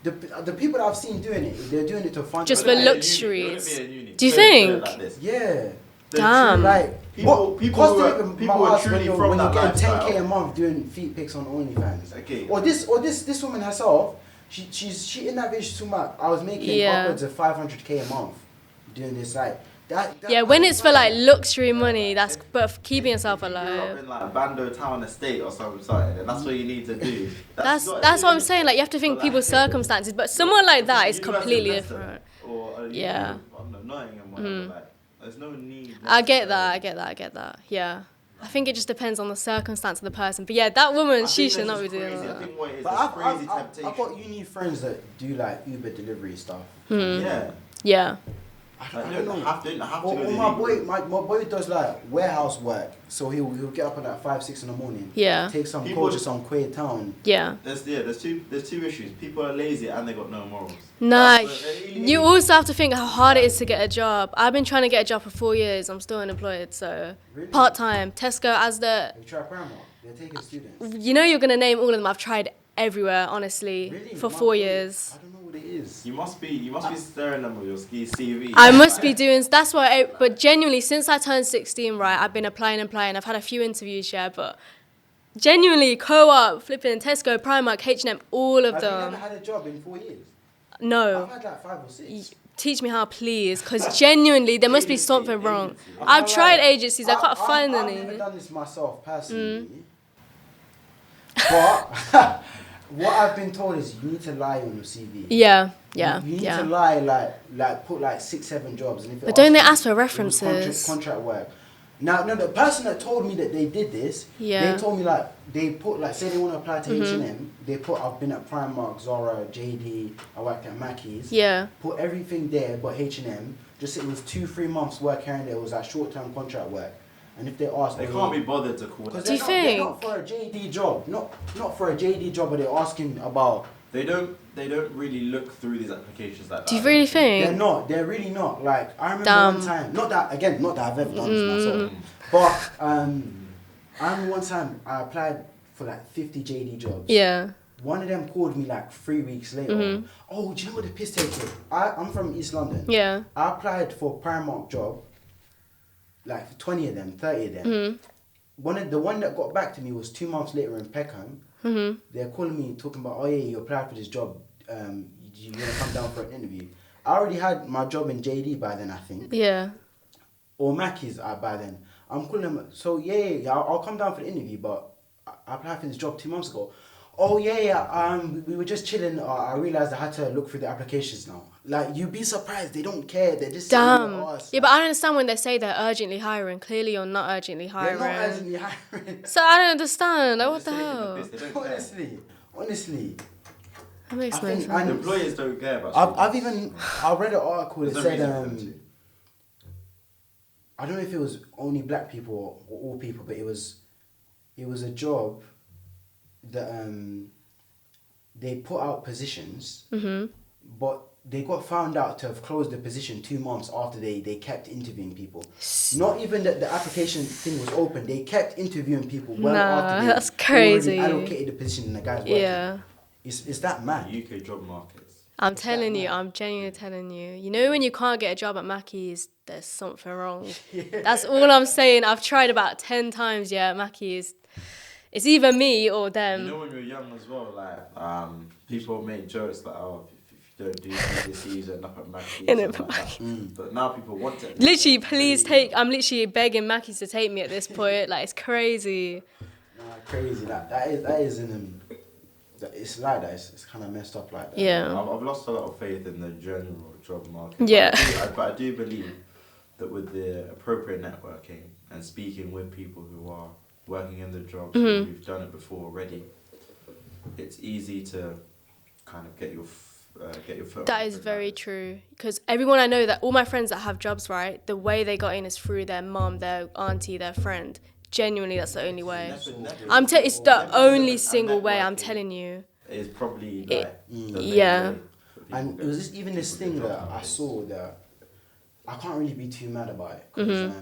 The people that I've seen doing it, they're doing it to fund. Just Wouldn't for it be a uni? luxuries. Wouldn't it be a uni? Do you Put it think? like this. Yeah. Damn. People who are truly from when that you're getting lifestyle. 10k a month doing feet pics on OnlyFans. Okay. Or this woman herself, she in that video she's talking about I was making upwards of 500k a month doing this like that. Yeah, when it's for like luxury money, that's but for keeping yourself If you grew up alive. in like Bando Town Estate or something, then that's what you need to do. That's you gotta what do I'm it. saying. Like you have to think But, people's like, circumstances, but someone like that is you as completely investor different. Or Yeah. Nottingham, whatever, like, there's no need. I get that. Yeah. I think it just depends on the circumstance of the person. But yeah, that woman, she should not be doing I that. think what it is, But there's crazy I've temptation. got uni friends that do like Uber delivery stuff. Yeah. Yeah. I Like, don't know. Have to Or go my boy does like warehouse work, so he'll get up at like 5-6 in the morning. Yeah. Take some People- coach to some queer town. Yeah. There's two issues. People are lazy and they got no morals. Nah, That's what- you also have to think how hard it is to get a job. I've been trying to get a job for 4 years. I'm still unemployed, so Really? part-time. Tesco, Asda. You try Primark, they're taking students. You know you're going to name all of them. I've tried everywhere, honestly, Really? for My 4 boy, years. I don't know what it is. You must be staring them with your CV. I must be doing, that's why, but genuinely, since I turned 16, right, I've been applying. I've had a few interviews, yeah, but genuinely, Co-op, flipping, Tesco, Primark, H&M, all of Have you them. never had a job in 4 years? No. I've had like 5 or 6. Teach me how, please, because genuinely, there must be something wrong. I've tried agencies, I can't find I've any. never done this myself personally. But what I've been told is you need to lie on your CV. Yeah, You need to lie, like put like 6-7 jobs. And if it But don't they asks ask for you, it was references? Contract work. Now, no, the person that told me that they did this, Yeah. they told me like they put like say they want to apply to H&M, they put I've been at Primark, Zara, JD, I worked at Mackey's. Yeah. Put everything there but H&M. Just it was 2-3 months work here and there. It was like short-term contract work. And if they ask, They can't be bothered to call. because Do you they're not think? for a JD job, not for a JD job, but they're asking about. They don't really look through these applications like that. Do you really They're think? not. They're really not. Like I remember Damn. one time. Not that I've ever done this myself. But I remember one time I applied for like 50 JD jobs. Yeah. One of them called me like 3 weeks later. Oh, do you know what the piss take is? I'm from East London. Yeah. I applied for a Primark job. Like 20 of them, 30 of them. The one that got back to me was 2 months later in Peckham. They're calling me talking about, oh yeah, you applied for this job. You're gonna come down for an interview. I already had my job in JD by then, I think, Yeah. or Mackey's by then. I'm calling them. So yeah, I'll come down for the interview, but I applied for this job 2 months ago. Oh yeah. We were just chilling. I realized I had to look through the applications now. Like you'd be surprised. They don't care. They're just sitting Damn. there us. Yeah, but I don't understand when they say they're urgently hiring. Clearly, you're not urgently They're hiring. not urgently hiring. So I don't understand. Like, what Just the take it in hell? piss, they don't care. Honestly. That makes I no think- sense. and- Employers don't care about. I read an article that There's no said reason for them to. I don't know if it was only black people or all people, but it was a job that they put out positions, but they got found out to have closed the position 2 months after they kept interviewing people. Not even that the application thing was open, they kept interviewing people well Nah, after they that's crazy. already allocated the position and the guy's working. Yeah. It's that mad. UK job markets. I'm It's telling that you, mad. I'm genuinely telling you. You know when you can't get a job at Mackey's, there's something wrong. That's all I'm saying. I've tried about 10 times, yeah, at Mackey's. It's either me or them. You know when you're young as well, like people make jokes like, oh, if you don't do GCSEs, you end up at Mackey's. Innit, Like that. But now people want it. Literally, please take. I'm literally begging Mackey's to take me at this point. Like, it's crazy. Nah, crazy. That is in them. It's like that. It's kind of messed up like that. Yeah. I've lost a lot of faith in the general job market. Yeah. But I do believe that with the appropriate networking and speaking with people who are working in the jobs, who've done it before already, it's easy to kind of get your foot. That is very true. Because everyone I know, that all my friends that have jobs, right, the way they got in is through their mum, their auntie, their friend. Genuinely, that's the only way. It's the only single way. I'm telling you. It's probably like the main yeah. way that people And get- it was even this people thing get that jobs I nowadays. saw that I can't really be too mad about it. 'Cause,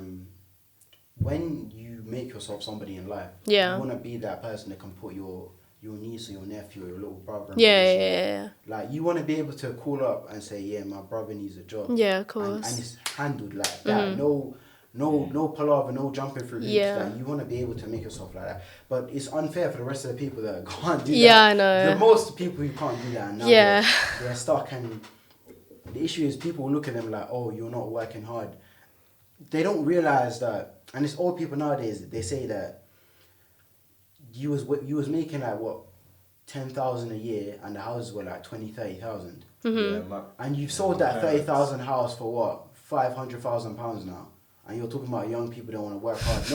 when you make yourself somebody in life, Yeah. you want to be that person that can put your niece or your nephew or your little brother in Yeah, position. yeah. Like you want to be able to call up and say, yeah, my brother needs a job. Yeah, of And course. it's handled like that. No, no palaver, no jumping through hoops. Yeah. Like, you want to be able to make yourself like that. But it's unfair for the rest of the people that can't do that. Yeah, I know. The most people who can't do that, and now Yeah. they're stuck. And the issue is people look at them like, oh, you're not working hard. They don't realize that, and it's all people nowadays. They say that you was making like what, 10,000 a year, and the houses were like 20,000-30,000. And you've sold that 30,000 house for what, 500,000 pounds now. And you're talking about young people that want to work hard.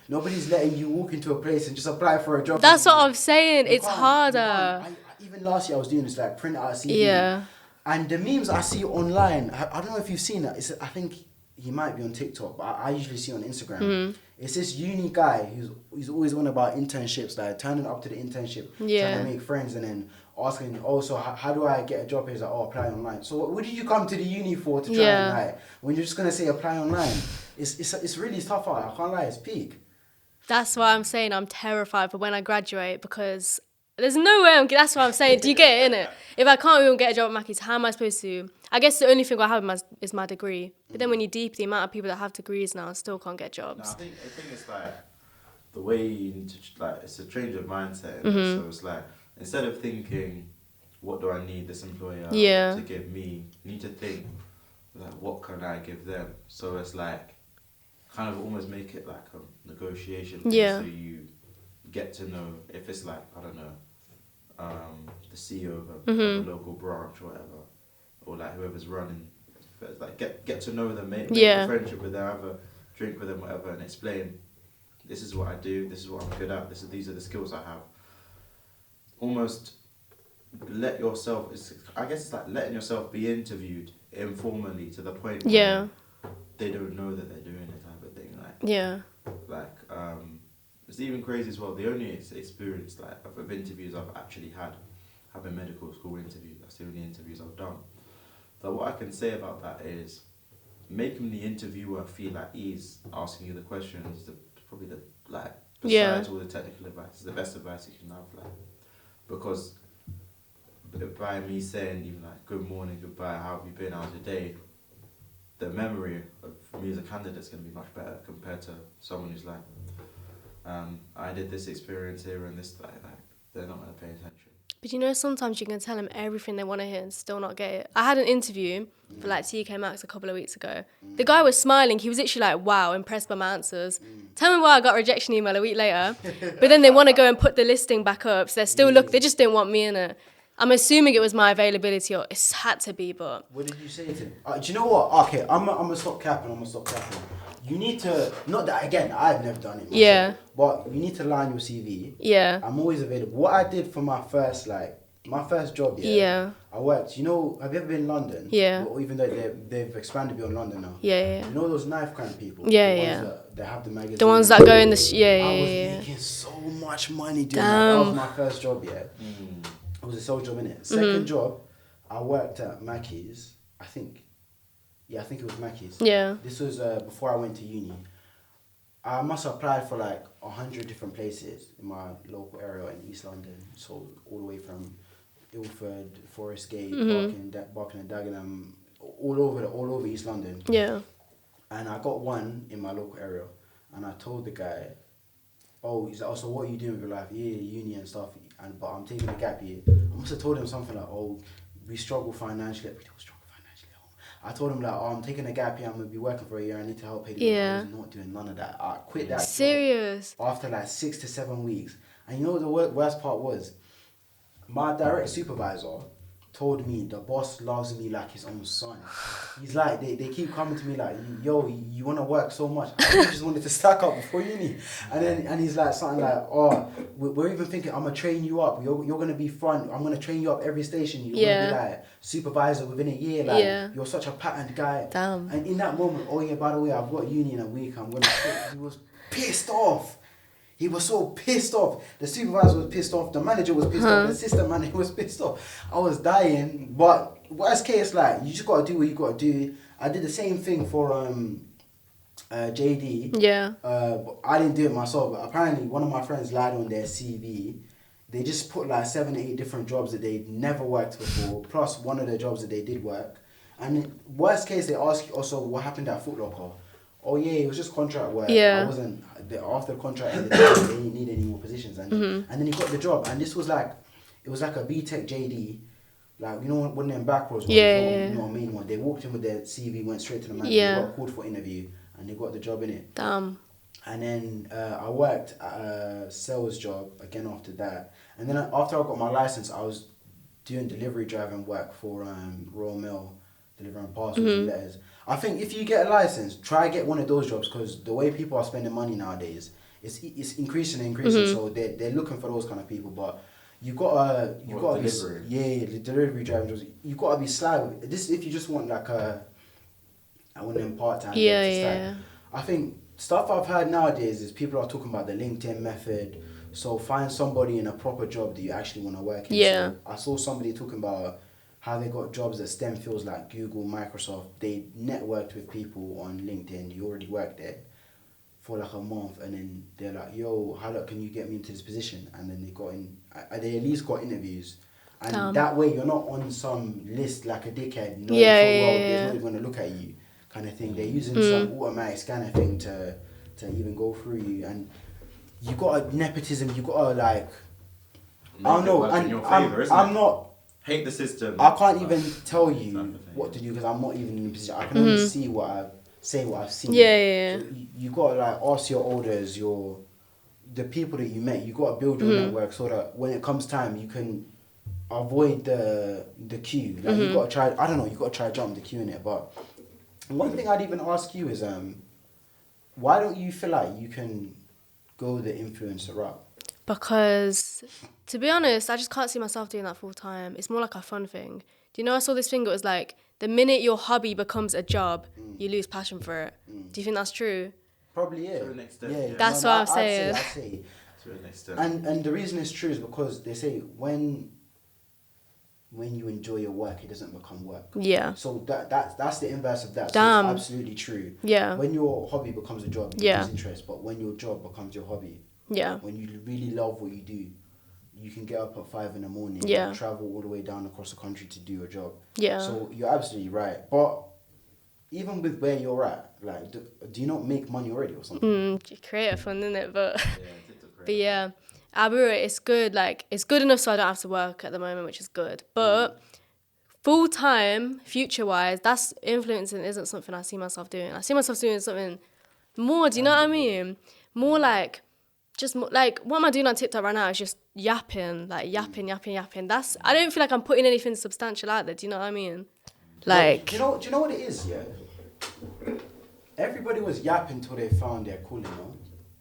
Nobody's letting you walk into a place and just apply for a job. That's what I'm saying. It's You harder. can't. Even last year I was doing this, like print out a CV. Yeah. And the memes I see online, I don't know if you've seen that. I think he might be on TikTok, but I usually see it on Instagram. It's this uni guy who's always on about internships, like turning up to the internship, Yeah. trying to make friends, and then asking, so how do I get a job? He's like, apply online. So what did you come to the uni for to try and like, when you're just gonna say apply online? It's really tough out. I can't lie, it's peak. That's why I'm saying I'm terrified for when I graduate, because there's no way that's what I'm saying. Do you get it, innit? If I can't even get a job at Mackey's, how am I supposed to? I guess the only thing I have is my degree. But then when you deep the amount of people that have degrees now still can't get jobs. No, I think it's like the way you need to, like, it's a change of mindset. So it's like, instead of thinking, what do I need this employer to give me, you need to think, like, what can I give them? So it's like, kind of almost make it like a negotiation thing. Yeah. So you get to know, if it's like, I don't know, the CEO of a local branch or whatever, or like whoever's running, but like get to know them, make a friendship with them, have a drink with them, whatever, and explain, this is what I do, this is what I'm good at, these are the skills I have. Almost let yourself, I guess it's like letting yourself be interviewed informally to the point where they don't know that they're doing it, type of thing. It's even crazy as well. The only experience like of interviews I've actually had have been medical school interviews. That's the only interviews I've done. So what I can say about that is making the interviewer feel at ease, asking you the questions. Probably besides all the technical advice, the best advice you can have, like, because by me saying even like good morning, goodbye, how have you been, how's your day, the memory of me as a candidate is going to be much better compared to someone who's like, I did this experience here and this, like they're not going to pay attention. But you know, sometimes you can tell them everything they want to hear and still not get it. I had an interview for like TK Maxx a couple of weeks ago. The guy was smiling. He was literally like, wow, impressed by my answers. Tell me why I got a rejection email a week later. But then they want to go and put the listing back up. So they're still they just didn't want me in it. I'm assuming it was my availability, or it's had to be, but... What did you say to him? Do you know what? Okay, I'm gonna stop capping. You need to, not that, again, I've never done it myself, Yeah. but you need to line your CV. Yeah. I'm always available. What I did for my first job, I worked, you know, have you ever been in London? Yeah. Or even though they've expanded beyond London now. Yeah. You know those knife crime people? Yeah, the yeah. ones that have the magazine. The ones that go in the... I was making so much money doing that. That was my first job, It was a sole job, innit? Second job, I worked at Mackey's, I think it was Mackey's. Yeah. This was before I went to uni. I must have applied for like 100 different places in my local area in East London. So all the way from Ilford, Forest Gate, Barking and Dagenham, all over East London. Yeah. And I got one in my local area, and I told the guy, he's like, so what are you doing with your life? Yeah, uni and stuff, but I'm taking a gap year. I must have told him something like, we struggle financially. We don't struggle financially at home. I told him like, I'm taking a gap year, I'm going to be working for a year, I need to help pay the bills. I was not doing none of that. I quit that Serious? job after like 6 to 7 weeks. And you know what the worst part was? My direct supervisor told me the boss loves me like his own son. He's like, they keep coming to me like, yo, you want to work so much. I just wanted to stack up before uni. And he's like something like, we're even thinking, I'm going to train you up. You're going to be front. I'm going to train you up every station. You're going to be like supervisor within a year. Like, you're such a patterned guy. Damn. And in that moment, by the way, I've got uni in a week. I'm going to quit. He was pissed off. He was so pissed off. The supervisor was pissed off. The manager was pissed off. The assistant manager was pissed off. I was dying. But worst case, like, you just got to do what you got to do. I did the same thing for JD. Yeah. But I didn't do it myself. But apparently, one of my friends lied on their CV. They just put like 7 or 8 different jobs that they'd never worked before, plus one of the jobs that they did work. And worst case, they ask you also what happened at Foot Locker. oh yeah, it was just contract work. Yeah. I wasn't, after the contract ended, they didn't need any more positions. And then he got the job. And this was like, it was like a BTEC JD. Like, you know, one of them back rows ones, not a main one. They walked in with their CV, went straight to the manager, Yeah. got called for interview, and they got the job in it. Damn. And then I worked at a sales job again after that. And then after I got my license, I was doing delivery driving work for Royal Mail, delivering parcels and letters. I think if you get a license, try get one of those jobs, because the way people are spending money nowadays, it's increasing and increasing. So they're looking for those kind of people. But you gotta delivery? the delivery driving jobs. You gotta be sly with this if you just want like one of them part time. Yeah. I think stuff I've heard nowadays is people are talking about the LinkedIn method. So find somebody in a proper job that you actually want to work in. Yeah. So I saw somebody talking about how they got jobs at STEM fields like Google, Microsoft. They networked with people on LinkedIn. You already worked there for like a month, and then they're like, yo, can you get me into this position? And then they got in, they at least got interviews. And that way you're not on some list like a dickhead. There's nobody going to look at you kind of thing. They're using some automatic scanner thing to even go through you. And you got nepotism, you got to like, I don't know, and I'm not, hate the system. I can't even tell you what to do because I'm not even in a position. I can only see what I've seen. Yeah. So you gotta like ask your elders, the people that you met. You gotta build your network so that when it comes time, you can avoid the queue. Like you gotta try. I don't know. You gotta try to jump the queue in it. But one thing I'd even ask you is why don't you feel like you can go the influencer route? Because, to be honest, I just can't see myself doing that full time. It's more like a fun thing. Do you know, I saw this thing, it was like, the minute your hobby becomes a job, you lose passion for it. Do you think that's true? Probably, yeah. To an extent, yeah. That's what I'm saying. I'd say. To an extent. And the reason it's true is because they say when you enjoy your work, it doesn't become work. Yeah. So that's the inverse of that. Damn. So it's absolutely true. Yeah. When your hobby becomes a job, you lose interest. But when your job becomes your hobby, when you really love what you do, you can get up at 5 in the morning and travel all the way down across the country to do your job. Yeah. So you're absolutely right. But even with where you're at, like, do you not make money already or something? Creative fun, isn't it? But yeah, it's good. Like, it's good enough so I don't have to work at the moment, which is good. But full time, future wise, that's influencing isn't something I see myself doing. I see myself doing something more. Do you know what I mean? More like. Just like what am I doing on TikTok right now is just yapping. That's I don't feel like I'm putting anything substantial out there. Do you know what I mean? Like, do you know what it is? Yeah, everybody was yapping till they found their calling. No?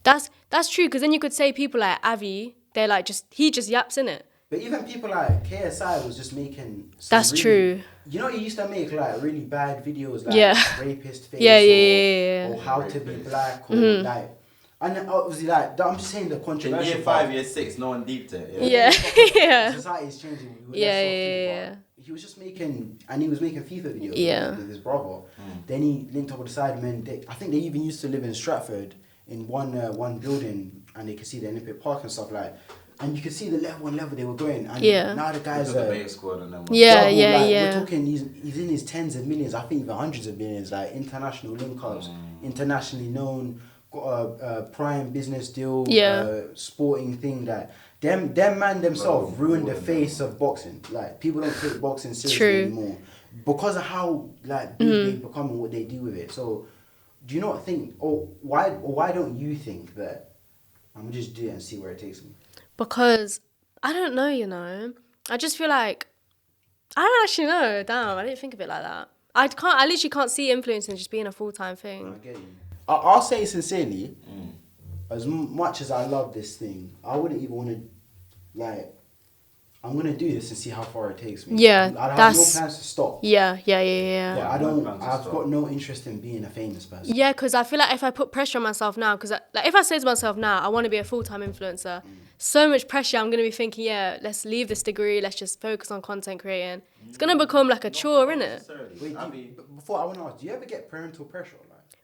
That's true, because then you could say people like Avi, they're like he just yaps in it. But even people like KSI was just making. That's true. You know, he used to make like really bad videos like rapist face or how to be black or like. And obviously, like, I'm just saying the controversial. In year 5, year 6, no one deeped it. Yeah. Society is changing. Yeah. He was just making FIFA videos with his brother. Then he linked up with the Sidemen. I think they even used to live in Stratford in one building, and they could see the Olympic Park and stuff like. And you could see the level they were going. And now the guys are. The squad and them. We're talking. He's in his tens of millions. I think even hundreds of millions. Like international link-ups, internationally known. Got a prime business deal, sporting thing that them man themselves ruined the face of boxing. Like people don't take boxing seriously anymore because of how like big they become and what they do with it. So do you not think, or why don't you think that I'm gonna just do it and see where it takes me? Because I don't know, you know. I just feel like I don't actually know. Damn, I didn't think of it like that. I literally can't see influencing just being a full-time thing. I get you. I'll say sincerely, as much as I love this thing, I wouldn't even want to, like, I'm going to do this and see how far it takes me. Yeah, I have no plans to stop. Yeah. I've got no interest in being a famous person. Yeah, because I feel like if I put pressure on myself now, because like if I say to myself now, I want to be a full-time influencer, so much pressure, I'm going to be thinking, let's leave this degree, let's just focus on content creating. It's going to become like a chore, innit? Wait, before I want to ask, do you ever get parental pressure?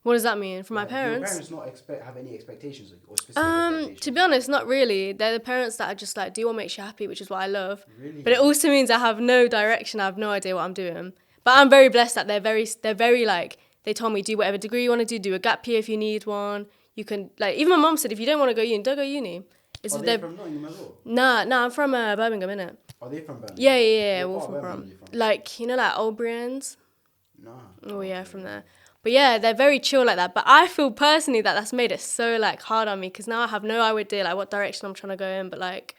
What does that mean? From my parents? Do your parents not have any expectations or specific expectations? To be honest, not really. They're the parents that are just like, do what makes you happy, which is what I love. Really? But it also means I have no direction. I have no idea what I'm doing. But I'm very blessed that they're very like, they told me, do whatever degree you want to do a gap year if you need one. You can, like, even my mum said, if you don't want to go uni, don't go uni. Are they from Nottingham as well? Nah, I'm from Birmingham, innit? Are they from Birmingham? Yeah, we're What from part of Brum. Birmingham are you from? Like, you know, like Old Brians? Nah. Oh, yeah, from there. But yeah, they're very chill like that. But I feel personally that that's made it so, like, hard on me because now I have no idea, like, what direction I'm trying to go in. But, like,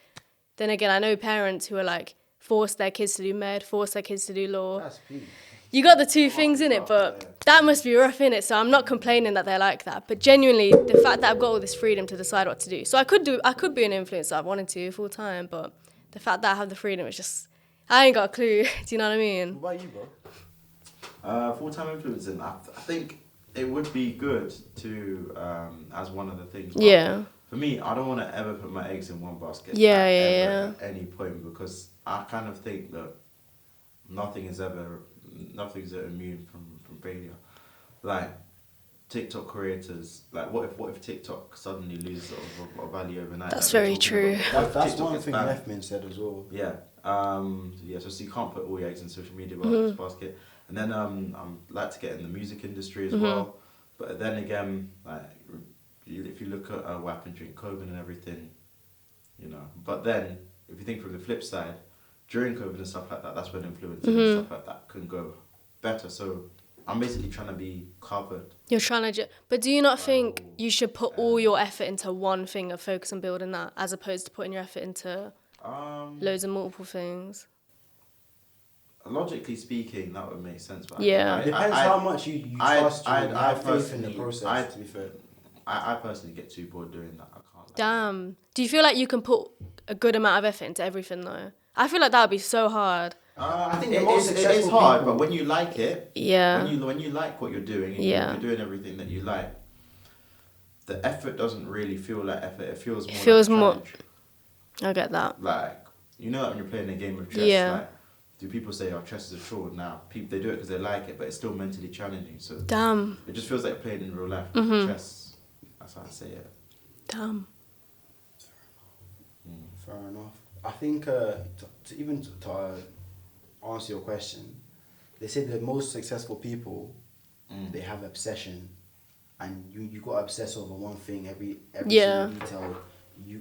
then again, I know parents who are, like, force their kids to do med, force their kids to do law. That's peak. You got the two things in it, but that must be rough in it. So I'm not complaining that they're like that, but genuinely the fact that I've got all this freedom to decide what to do. So I could be an influencer. I wanted to full time, but the fact that I have the freedom is just I ain't got a clue. Do you know what I mean? What about you, bro? Full-time influencing. I think it would be good to as one of the things. Yeah. For me, I don't want to ever put my eggs in one basket. Yeah. At any point, because I kind of think that nothing's immune from failure. Like TikTok creators, like what if TikTok suddenly loses a value overnight? That's like very true. That's one thing Leftman said as well. Yeah. So you can't put all your eggs in social media basket. And then I'd like to get in the music industry as well. But then again, like if you look at what happened during COVID and everything, you know. But then if you think from the flip side, during COVID and stuff like that, that's when influencers and stuff like that can go better. So I'm basically trying to be covered. You're trying to, but do you not think you should put all your effort into one thing and focus on building that, as opposed to putting your effort into loads of multiple things? Logically speaking, that would make sense. But Yeah. It depends how much you trust you and have faith in the process, to be fair. I personally get too bored doing that. I can't. Damn. Do you feel like you can put a good amount of effort into everything though? I feel like that would be so hard. I think it is hard, but when you like it, yeah. When you like what you're doing, and you're doing everything that you like, the effort doesn't really feel like effort. It feels more. Like a challenge. I get that. Like you know, like when you're playing a game of chess, like do people say, "Oh, chess is a chore"? Now people they do it because they like it, but it's still mentally challenging. So damn, it just feels like playing in real life. Chess, that's how I say it. Damn. Fair enough. I think to answer your question, they say the most successful people, they have obsession, and you got to obsess over one thing every single detail.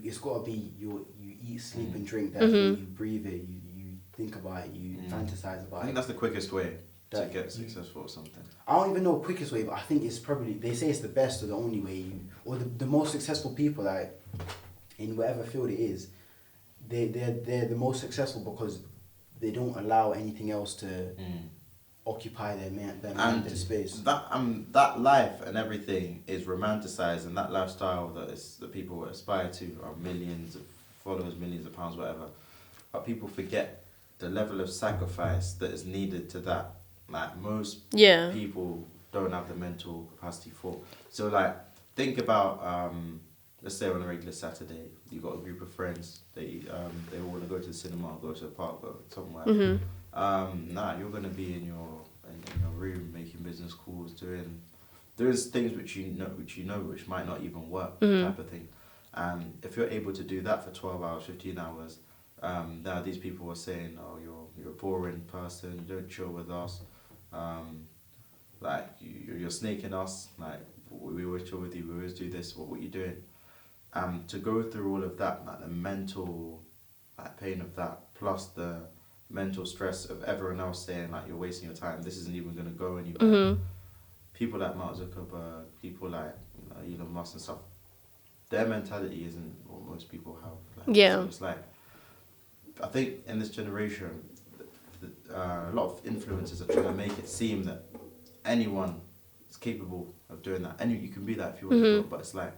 It's got to be you eat, sleep, and drink that thing. You breathe it. You think about it. You fantasize about it. I think that's the quickest way to get successful or something. I don't even know the quickest way, but I think it's probably, they say it's the best or the only way. Or the most successful people, like in whatever field it is, they're the most successful because they don't allow anything else to occupy their mental space. That life and everything is romanticized, and that lifestyle that people aspire to are millions of followers, millions of pounds, whatever. But people forget the level of sacrifice that is needed to that. Like most people don't have the mental capacity for. So like think about let's say on a regular Saturday, you got a group of friends. They all want to go to the cinema, go to a park, go somewhere. You're gonna be in your room making business calls, doing things which might not even work, type of thing. And if you're able to do that for 12 hours, 15 hours, now these people are saying, "Oh, you're a boring person. You don't chill with us. Like you're snaking us. Like we always chill with you. We always do this. What are you doing?" To go through all of that, like the mental pain of that, plus the mental stress of everyone else saying like you're wasting your time, this isn't even going to go anywhere. People like Mark Zuckerberg, people like Elon Musk and stuff, their mentality isn't what most people have. So it's like, I think in this generation, a lot of influencers are trying to make it seem that anyone is capable of doing that. And you can be that if you want to, but it's like,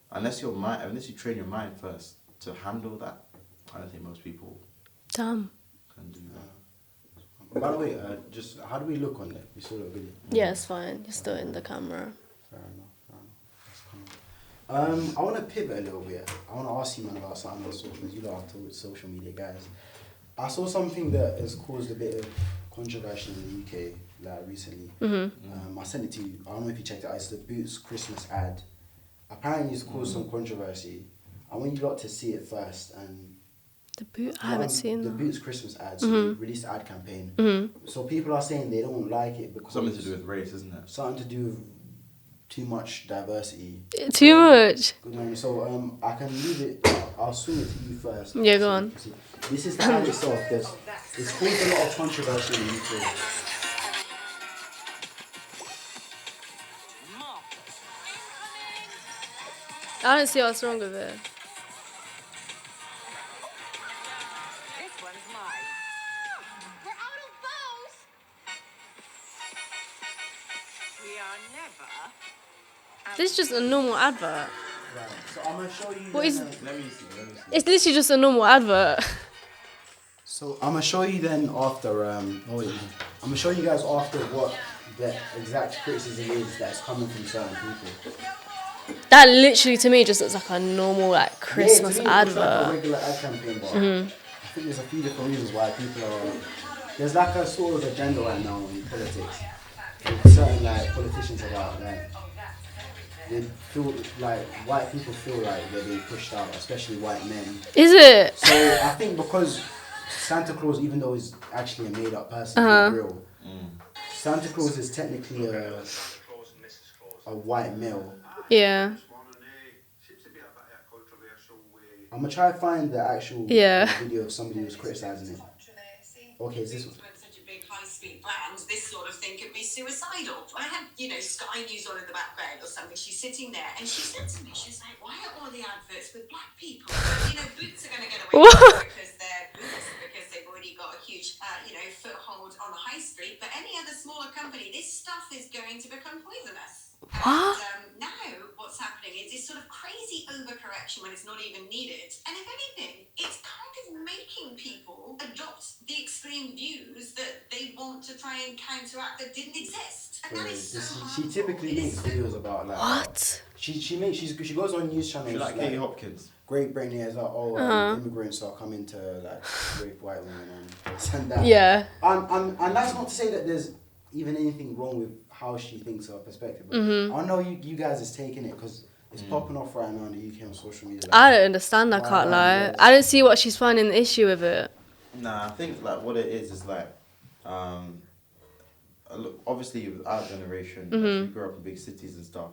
unless you train your mind first to handle that, I don't think most people can do that. By the way, just how do we look on it? We still look good. Yeah, it's fine. You're still in the camera. Fair enough. I want to pivot a little bit. I want to ask you, man, about something on social media. You lot are social media guys. I saw something that has caused a bit of controversy in the UK recently. I sent it to you. I don't know if you checked it out. It's the Boots Christmas ad. Apparently, it's caused some controversy. I want you lot to see it first and The boot. I haven't seen the that. Boots Christmas ad. So they released an ad campaign. So people are saying they don't like it because Something to do with race, isn't it? something to do with too much diversity. Too much. So I can leave it. I'll swing it to you first. Yeah, go on. This is the ad itself. It's caused a lot of controversy in the UK. I don't see what's wrong with it. This one's mine. We're out of those. We are never. This is just a normal advert. Right. So I'm gonna show you. What is- Let me see. It's literally just a normal advert. So I'm gonna show you then after. I'm gonna show you guys after what the exact criticism is that's coming from certain people. That literally to me just looks like a normal like Christmas Yeah, to me, it looks like a advert. regular ad campaign, but I think there's a few different reasons why people are. There's like a sort of agenda right now in politics. With certain like politicians about like they feel like white people feel like they're being pushed out, especially white men. Is it? So I think because Santa Claus, even though he's actually a made-up person, not real. Santa Claus is technically a white male. Yeah. I'm gonna try to find the actual video of somebody who's criticizing it. Okay, is this one? Such a big high street brand, this sort of thing could be suicidal. I had, Sky News on in the background or something. She's sitting there and she said to me, she's like, why are all the adverts with black people? Boots are going to get away with it because they're Boots, because they've already got a huge, foothold on the high street. But any other smaller company, this stuff is going to become poisonous. What? And now what's happening is this sort of crazy overcorrection when it's not even needed. And if anything, it's kind of making people adopt the extreme views that they want to try and counteract that didn't exist. And that is so She harmful. typically makes videos about like What? she goes on news channels You like Katie Hopkins? Great Britain is like immigrants are coming to like rape white women and this and that. Yeah. And that's not to say that there's even anything wrong with how she thinks of her perspective. But I know you guys is taking it because it's popping off right now in the UK on social media. Like, I don't understand, I why can't not? lie. Yes. I don't see what she's finding the issue with it. Nah, I think like what it is like, look, obviously with our generation, we grew up in big cities and stuff.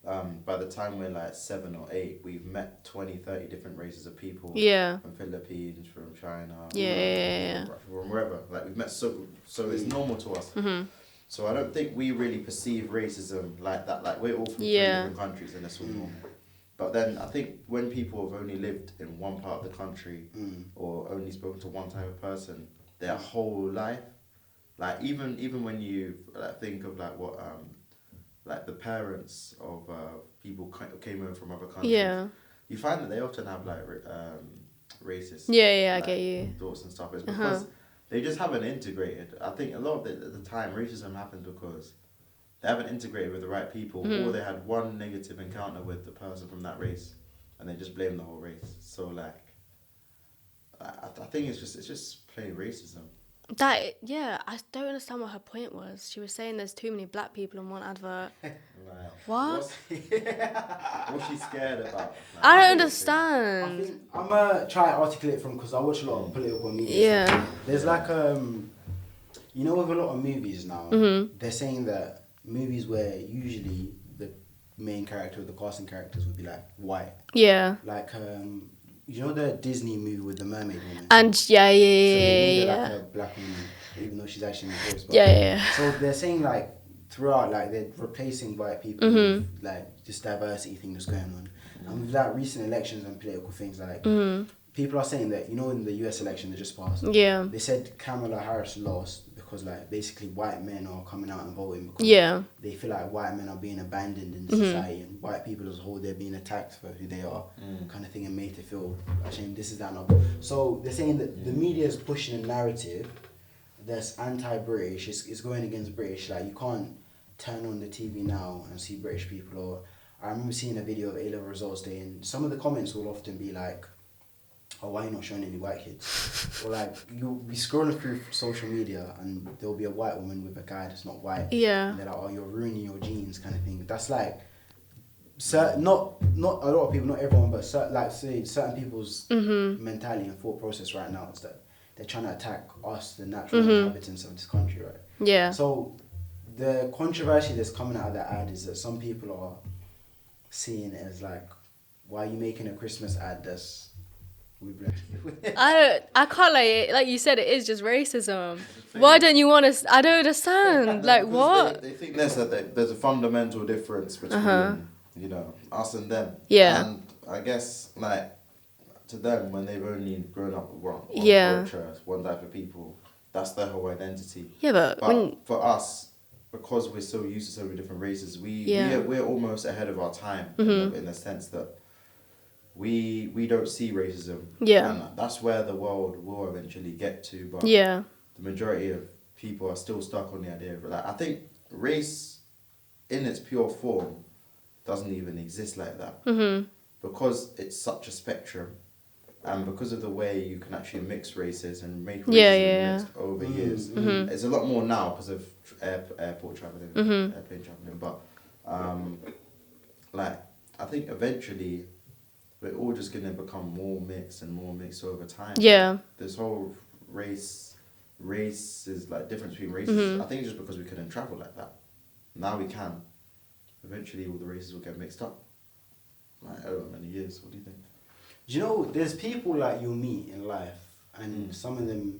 By the time we're like 7 or 8, we've met 20, 30 different races of people. Yeah. From Philippines, from China. Yeah. From wherever. Like we've met so it's normal to us. So I don't think we really perceive racism like that. Like we're all from 3 different countries and that's all normal. But then I think when people have only lived in one part of the country or only spoken to one type of person their whole life, like even when you like, think of like what like the parents of people came over from other countries, you find that they often have like racist I like, get you. thoughts and stuff. It's because they just haven't integrated. I think a lot of the time racism happens because they haven't integrated with the right people, or they had one negative encounter with the person from that race, and they just blame the whole race. So like, I think it's just plain racism. I don't understand what her point was. She was saying there's too many black people in one advert. Like, What? What's she scared about? Like, I don't I understand. think I'm gonna try to articulate from because I watch a lot of political media. Yeah. There's like with a lot of movies now, they're saying that movies where usually the main character or the casting characters would be like white. Yeah. Like the Disney movie with the mermaid woman. And So they made her yeah. like a black woman, even though she's actually in the voice. Yeah. So they're saying like throughout, like they're replacing white people with like this diversity thing that's going on. And with that recent elections and political things, like people are saying that in the US election that just passed, Yeah. they said Kamala Harris lost because like basically white men are coming out and voting because they feel like white men are being abandoned in society and white people as a whole they're being attacked for who they are, kind of thing, and made to feel ashamed. This is that. So they're saying that the media is pushing a narrative that's anti-British. It's going against British. Like you can't turn on the TV now and see British people. Or I remember seeing a video of A-level results day, and some of the comments will often be like, "Oh, why are you not showing any white kids?" Or like you'll be scrolling through social media and there'll be a white woman with a guy that's not white. Yeah. And they're like, "Oh, you're ruining your genes," kind of thing. That's like not a lot of people, not everyone, but certain people's mentality and thought process right now is that they're trying to attack us, the natural inhabitants of this country, right? Yeah. So the controversy that's coming out of that ad is that some people are seeing it as like, why are you making a Christmas ad that's with black people? I can't like you said, it is just racism. Why don't you want to? I don't understand. Like what? They think there's a fundamental difference between you know us and them. Yeah. And I guess like to them, when they've only grown up with one culture, one type of people, that's their whole identity. Yeah, but for us, because we're so used to so many different races, we're almost ahead of our time in the sense that we don't see racism. Yeah. And that's where the world will eventually get to. But yeah. the majority of people are still stuck on the idea of like, I think race in its pure form doesn't even exist like that. Because it's such a spectrum. And because of the way you can actually mix races and make racism mixed over years, it's a lot more now because of airport traveling, airplane traveling. But like I think eventually we're all just gonna become more mixed over time. Yeah. This whole race is like difference between races. I think just because we couldn't travel like that, now we can. Eventually, all the races will get mixed up. Like over many years. What do you think? You know, there's people like you'll meet in life, and some of them,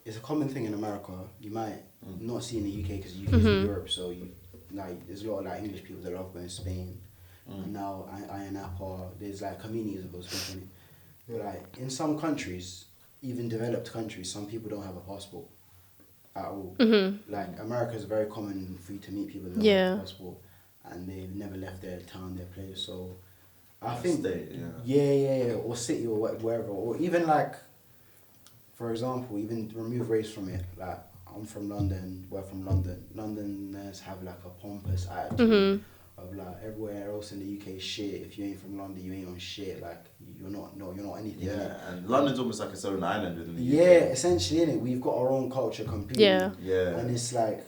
it's a common thing in America. You might not see in the UK because UK is in Europe, so you like there's a lot of like English people that love going to Spain. And now Iron Apple, there's like communities of those people. But like in some countries, even developed countries, some people don't have a passport at all. Like America is very common for you to meet people that don't have a passport, and they've never left their town, their place. So I think state, or city or wherever, or even like, for example, even remove race from it. Like I'm from London, we're from London. Londoners have like a pompous attitude of like everywhere else in the UK is shit. If you ain't from London, you ain't on shit. Like you're not anything. Yeah, and London's almost like its own island within the UK. Yeah, essentially, innit? We've got our own culture completely. Yeah. And it's like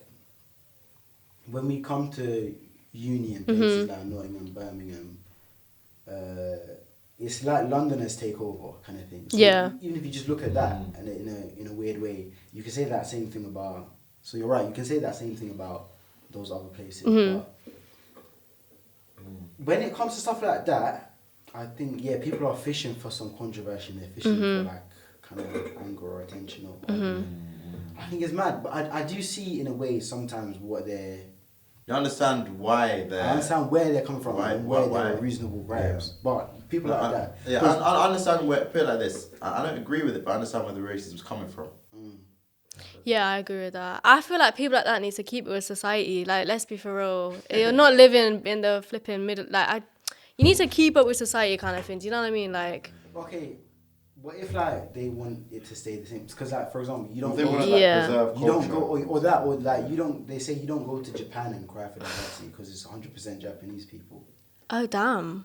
when we come to uni and places like Nottingham, Birmingham, it's like Londoners take over kind of thing. So even if you just look at that and in a weird way, you can say that same thing about. So you're right. You can say that same thing about those other places. But when it comes to stuff like that, I think people are fishing for some controversy. They're fishing for like kind of anger or attention. I think it's mad, but I do see in a way sometimes what they're. You understand why they're... I understand where they're coming from and where they're reasonable gripes. Yeah. But people like that... Yeah, I understand where... Put it like this. I don't agree with it, but I understand where the racism's coming from. Yeah, I agree with that. I feel like people like that need to keep it with society. Like, let's be for real. You're not living in the flipping middle... Like, you need to keep up with society kind of thing. Do you know what I mean? Like... Okay, what if, like, they want it to stay the same? Because, like, for example, you don't They go... want to, like, preserve You don't culture. go... Or that, or, like, you don't... They say you don't go to Japan and cry for diversity because it's 100% Japanese people. Oh, damn.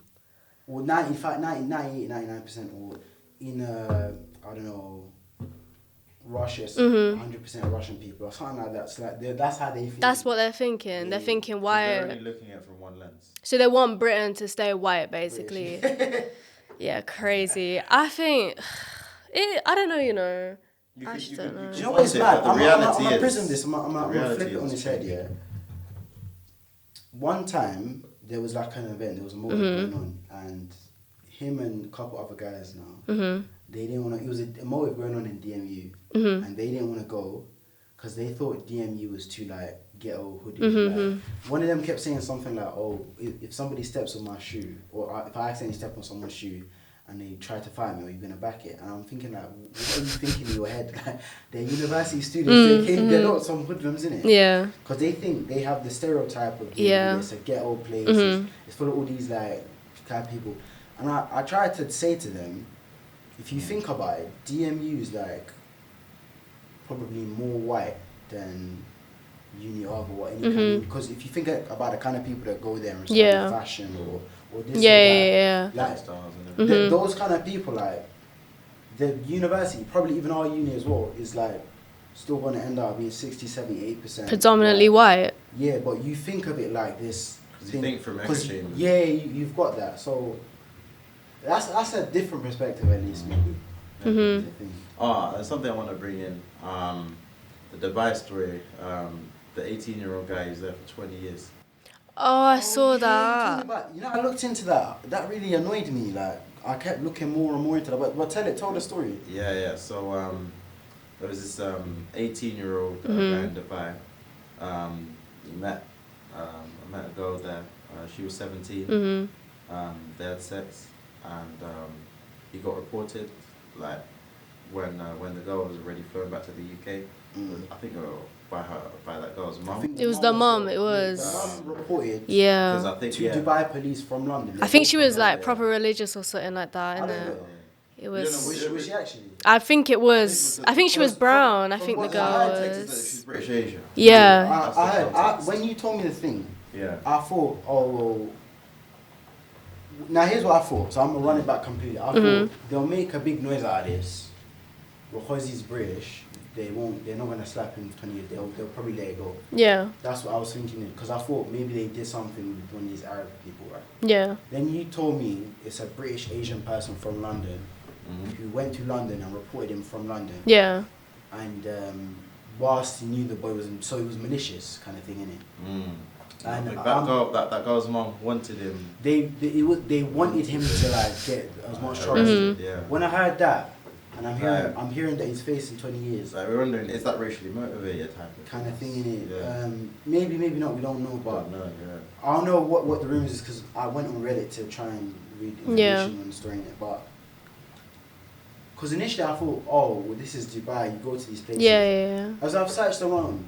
Or 98, 99%, or in, I don't know... Russia, 100% Russian people or something like that. So like that's how they feel. That's what they're thinking. Yeah. They're thinking why. They're only looking at it from one lens. So they want Britain to stay white, basically. Yeah, crazy. I think I don't know. You know, I just don't know. Do you know what's mad? I'm gonna prism this. I'm gonna flip it on his head. Yeah. One time there was like an event. There was a motive going on, and him and a couple other guys now. They didn't want to. It was a motive going on in DMU, and they didn't want to go because they thought DMU was too like ghetto hoodie. Like, one of them kept saying something like, "Oh, if somebody steps on my shoe, or if I accidentally step on someone's shoe, and they try to fight me, are you gonna back it?" And I'm thinking like, what are you thinking in your head? Like, they're university students. They're not some hoodlums, innit? Yeah. Because they think they have the stereotype of it's a ghetto place. It's full of all these like kind of people, and I tried to say to them. If you think about it, DMU is like probably more white than uni or any kind of, because if you think about the kind of people that go there and study fashion or this like those kind of people, like the university, probably even our uni as well, is like still going to end up being 60, 70, 8% predominantly white. Yeah, but you think of it like this Because you think from echo chambers. Yeah, you've got that. So that's a different perspective, at least, maybe. Mhm. There's something I want to bring in. The Dubai story. The 18-year-old guy who's there for 20 years. Oh, I saw yeah, that. I looked into that. That really annoyed me. Like, I kept looking more and more into that. But tell the story. Yeah. So there was this 18-year-old guy in Dubai. I met a girl there. She was 17. They had sex, and he got reported. Like when the girl was already flown back to the UK. I think by that girl's mum. It was the mum. It The was. mum reported Yeah. I think to Dubai police from London. I think she was like proper religious or something like that, I don't innit? know. It You was. don't know, Was she actually? I think it was. I think she was brown. I From think the what girl I heard, Texas, that was. she's British Asian. Yeah. When you told me the thing, Yeah. I thought, oh, well. Now here's what I thought. So I'm gonna run it back completely. I thought they'll make a big noise out of this because he's British. They're not gonna slap him for 20 years. They'll probably let it go. Yeah. That's what I was thinking. Because I thought maybe they did something with one of these Arab people, right? Yeah. Then you told me it's a British Asian person from London who went to London and reported him from London. Yeah. And whilst he knew the boy was, so it was malicious kind of thing, innit? And that girl's mom wanted him. They wanted him to like get as much trouble. Yeah. When I heard that, and I'm hearing that he's facing 20 years. Like, we're wondering, is that racially motivated type of kind of thing, innit? Yeah. Maybe not. We don't know, but I don't know what the rumors is because I went on Reddit to try and read information on the story in it, but. Because initially I thought, oh, well, this is Dubai, you go to these places. Yeah. As I've searched around,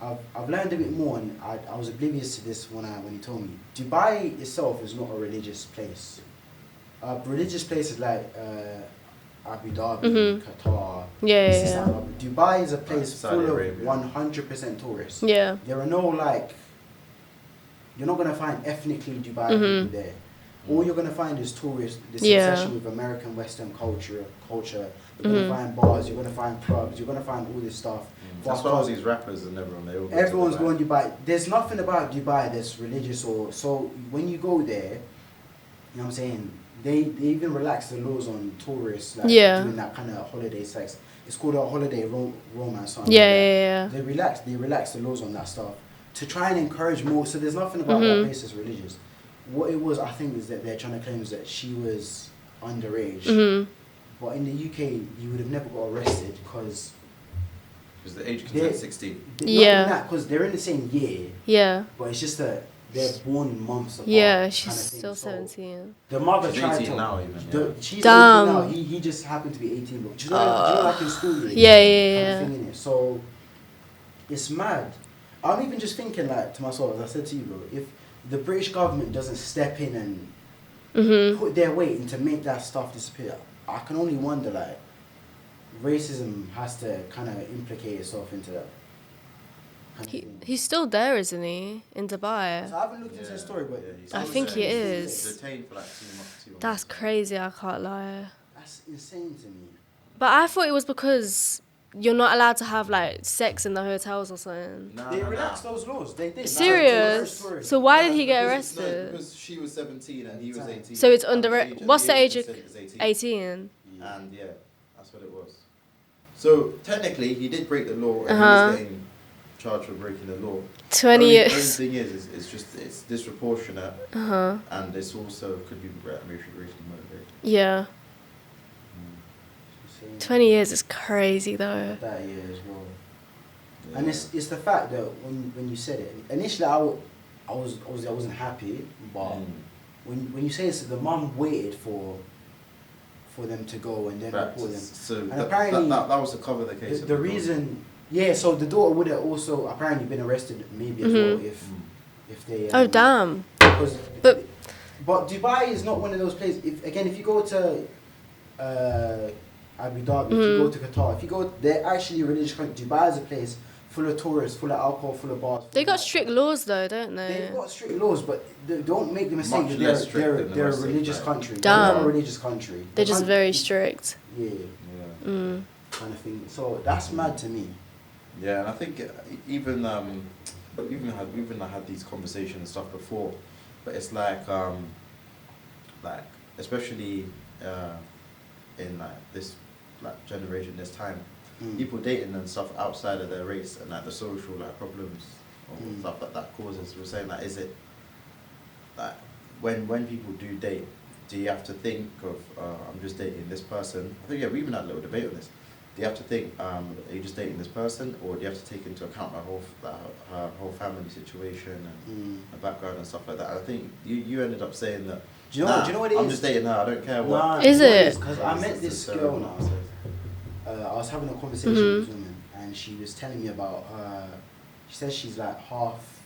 I've learned a bit more, and I was oblivious to this when he told me. Dubai itself is not a religious place. Religious places like Abu Dhabi, Qatar. Yeah. Dubai is a place Saudi full Arabia. of 100% tourists. Yeah. There are no you're not gonna find ethnically Dubai people there. All you're gonna find is tourists. This obsession with American Western culture. You're gonna find bars. You're gonna find clubs. You're gonna find all this stuff. That's why all these rappers and everyone Everyone's going to Dubai. There's nothing about Dubai that's religious or so. When you go there, you know what I'm saying. They even relax the laws on tourists doing that kind of holiday sex. It's called a holiday romance. Yeah. They relax the laws on that stuff to try and encourage more. So there's nothing about that place that's religious. What it was, I think, is that they're trying to claim is that she was underage. But in the UK, you would have never got arrested because the age consent 16. Yeah. Because they're in the same year. Yeah. But it's just that they're born in months apart. Yeah, she's kind of thing. still So 17. the mother She's tried 18 to. now, even. She's Damn. 18 now. He just happened to be 18. But do you know, like in school? Yeah. Kind of thing, innit? So it's mad. I'm even just thinking, like, to myself, as I said to you, bro, if the British government doesn't step in and put their weight in to make that stuff disappear, I can only wonder, like, racism has to kind of implicate itself into that. He's still there, isn't he? In Dubai. So I haven't looked into the story, but I think he is. He's detained for like 2 months. That's crazy, I can't lie. That's insane to me. But I thought it was because you're not allowed to have like sex in the hotels or something. They relaxed those laws. They did. Serious? So why did he get arrested? Because she was 17 and he was 18. So it's under. What's the age of? 18. 18. And yeah, that's what it was. So technically, he did break the law, and he was getting charged for breaking the law. 20 years. The only thing is it's disproportionate, and this also could be racially motivated. Yeah. 20 years is crazy though. That year as well. Yeah. And it's the fact that when you said it initially, I wasn't happy, but when you say this, the mum waited for them to go and then report them. So and apparently that was to cover the case. The reason, so the daughter would have also apparently been arrested maybe as well if they. Oh damn! But Dubai is not one of those places. If you go to Abu Dhabi, if you go to Qatar, they're actually religious country. Dubai is a place full of tourists, full of alcohol, full of bars. They got strict laws though, don't they? They've got strict laws, but don't make the mistake that they're a religious country. Damn. They're not a religious country. They're just very strict. Yeah. Kind of thing. So that's mad to me. Yeah, and I think even we've even had these conversations and stuff before, but it's like especially in like this like generation, this time, people dating and stuff outside of their race and like the social like problems or stuff that causes. We're saying like, is it like when people do date, do you have to think of I'm just dating this person? I think we even had a little debate on this. Do you have to think, are you just dating this person, or do you have to take into account her whole family situation and her background and stuff like that? And I think you ended up saying that. Do you know what it is? I'm just dating her. I don't care what. Nah, Is it? Because I met this girl now. I was having a conversation with this woman, and she was telling me about. She says she's like half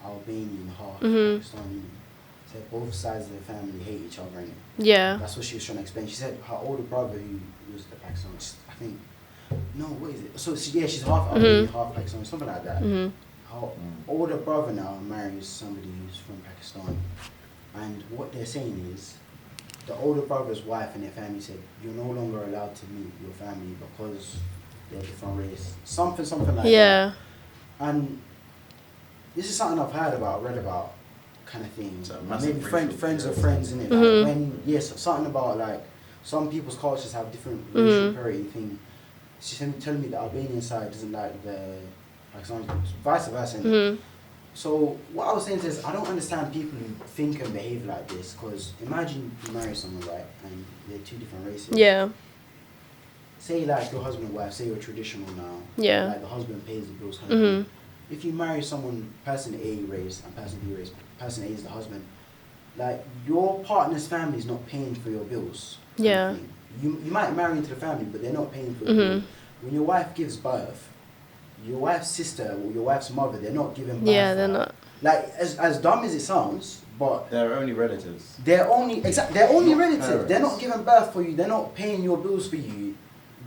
Albanian, half Pakistani. Said both sides of the family hate each other, innit? Yeah. That's what she was trying to explain. She said her older brother, who was the Pakistani, I think. No, what is it? So she's half Albanian, half Pakistani, something like that. Her older brother now marries somebody who's from Pakistan, and what they're saying is, the older brother's wife and their family said, you're no longer allowed to meet your family because they're different race. Something like that. Yeah. And this is something I've heard about, read about, kind of thing. Maybe friends of friends, innit? Like when, yes, something about like, some people's cultures have different racial parity thing. She's telling me the Albanian side doesn't like the Pakistani, vice versa, innit? So what I was saying is, I don't understand people who think and behave like this, because imagine you marry someone, right, and they're two different races. Yeah. Say like your husband and wife, say you're traditional now. Yeah. Like the husband pays the bills kind of thing. If you marry someone, person A race and person B race, person A is the husband, like your partner's family is not paying for your bills. Yeah. You might marry into the family, but they're not paying for your bills. When your wife gives birth, your wife's sister or your wife's mother, they're not giving birth. Yeah, they're not. Like as dumb as it sounds, but they're only relatives. They're only relatives. Parents. They're not giving birth for you. They're not paying your bills for you.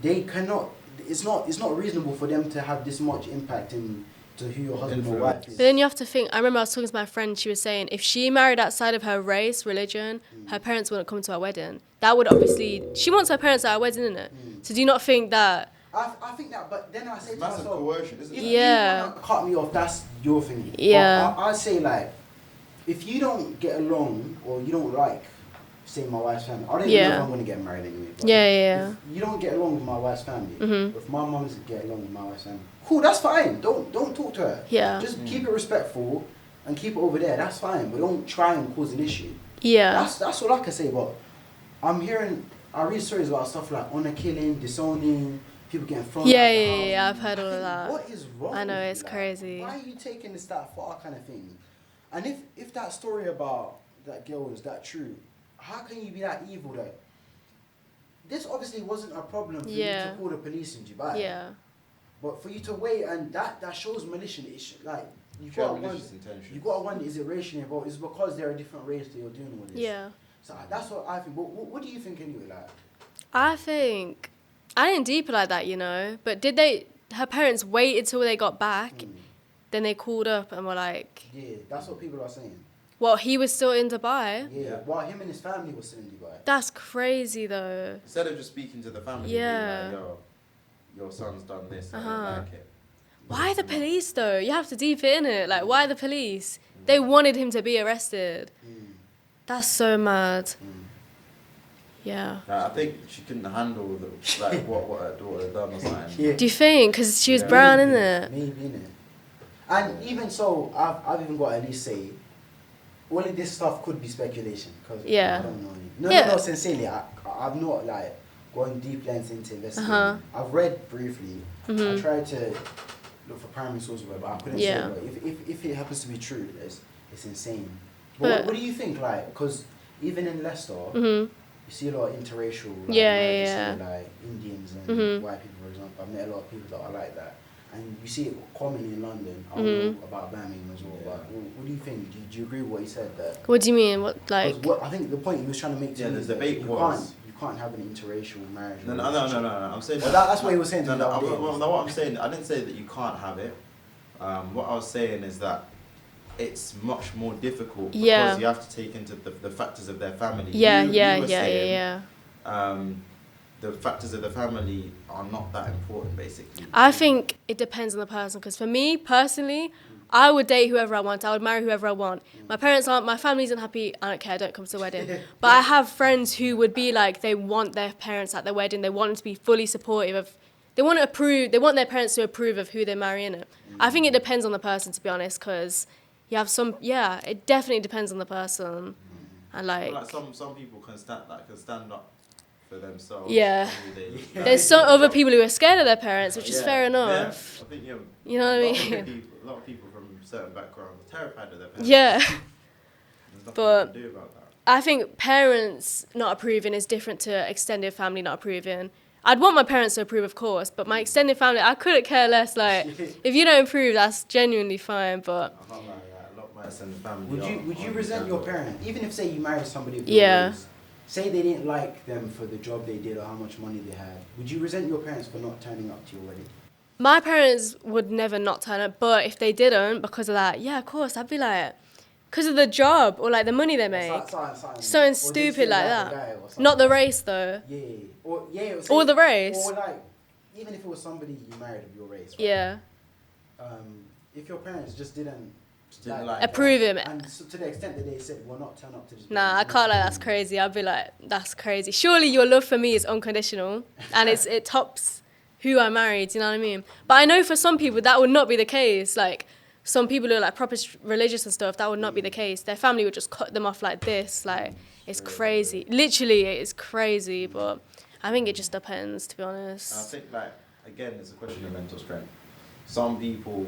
They cannot. It's not reasonable for them to have this much impact to who your husband or wife is. But then you have to think, I remember I was talking to my friend, she was saying if she married outside of her race, religion, her parents wouldn't come to her wedding. That would obviously, she wants her parents at her wedding, innit? So do you not think that? I think that, but then I say to Massive myself, coercion, isn't it? if Yeah. you want to cut me off, that's your thing. Yeah. But I say like, if you don't get along or you don't like, say my wife's family, I don't even know if I'm going to get married anyway. But Yeah. if you don't get along with my wife's family, if my mum doesn't get along with my wife's family, cool, that's fine. Don't talk to her. Yeah. Just keep it respectful and keep it over there. That's fine, but don't try and cause an issue. Yeah. That's all I can say. But I read stories about stuff like honor killing, disowning, people getting thrown out the house. Yeah, I've heard all of I think, that. what is wrong? I know, with it's you? Like, crazy. why are you taking this that far, kind of thing? And if that story about that girl is that true, how can you be that evil? That this obviously wasn't a problem for you to call the police in Dubai. Yeah. But for you to wait, and that shows malicious. Like you Malicious intentions. got to wonder, is it racially involved? Is it because they're a different race that you're doing with this? Yeah. So that's what I think. But what do you think anyway? Like, I think, I didn't deep it like that, you know, but her parents waited till they got back, then they called up and were like... Yeah, that's what people are saying. Well, he was still in Dubai? Yeah, while him and his family were still in Dubai. That's crazy, though. Instead of just speaking to the family, Yeah. being like, yo, your son's done this, I don't like it. Why the police, though? You have to deep it, innit? Like, why the police? They wanted him to be arrested. That's so mad. Yeah. I think she couldn't handle what her daughter had done or something. Yeah. Do you think? Because she was brown, innit? Maybe, innit? And even so, I've even got to at least say, all of this stuff could be speculation. Cause I don't know. No, sincerely, I've not like gone deep lengths into investigating. I've read briefly. I tried to look for primary sources, but I couldn't say. But if it happens to be true, it's insane. But what do you think? Like, because even in Leicester, you see a lot of interracial. Like, marriages, like Indians and white people, for example. I've met a lot of people that are like that. And you see it commonly in London. I don't know about Birmingham as well. But what do you think? Do you agree with what he said there? What do you mean? What, like... I think the point he was trying to make to me is that you can't have an interracial marriage. No. I'm saying that's what he was saying. No, what I'm saying, I didn't say that you can't have it. What I was saying is that it's much more difficult because you have to take into the factors of their family. Yeah. The factors of the family are not that important, basically. I think it depends on the person, because for me, personally, I would date whoever I want. I would marry whoever I want. My family isn't happy. I don't care. Don't come to the wedding. But I have friends who would be like, they want their parents at their wedding. They want them to be fully supportive of. They want their parents to approve of who they marry in it. I think it depends on the person, to be honest, because you have it definitely depends on the person. And like some people can stand up for themselves. Yeah. There's some other people who are scared of their parents, which is fair enough. Yeah. I think you know what I mean? A lot of people from certain backgrounds are terrified of their parents. Yeah. There's nothing But you can do about that. I think parents not approving is different to extended family not approving. I'd want my parents to approve, of course, but my extended family, I couldn't care less. Like, if you don't approve, that's genuinely fine. But I can't lie, a lot of my extended family. Would you resent your parent, even if say you married somebody of Yeah. your race, say they didn't like them for the job they did or how much money they had? Would you resent your parents for not turning up to your wedding? my parents would never not turn up. But if they didn't, because of that, yeah, of course, I'd be like, because of the job or like the money they make. Something stupid like that. Not the race though. Yeah. Or the race. Or like, even if it was somebody you married of your race. Right? Yeah. If your parents just didn't like approve him. And so to the extent that they said, we'll not turn up to this. Nah, I can't lie, that's crazy. I'd be like, that's crazy. Surely your love for me is unconditional and it tops who I married, you know what I mean? But I know for some people that would not be the case. Like, some people who are like proper religious and stuff, that would not be the case. Their family would just cut them off like this. Like, it's crazy. Literally, it is crazy, but I think it just depends, to be honest. And I think, like, again, it's a question of mental strength. Some people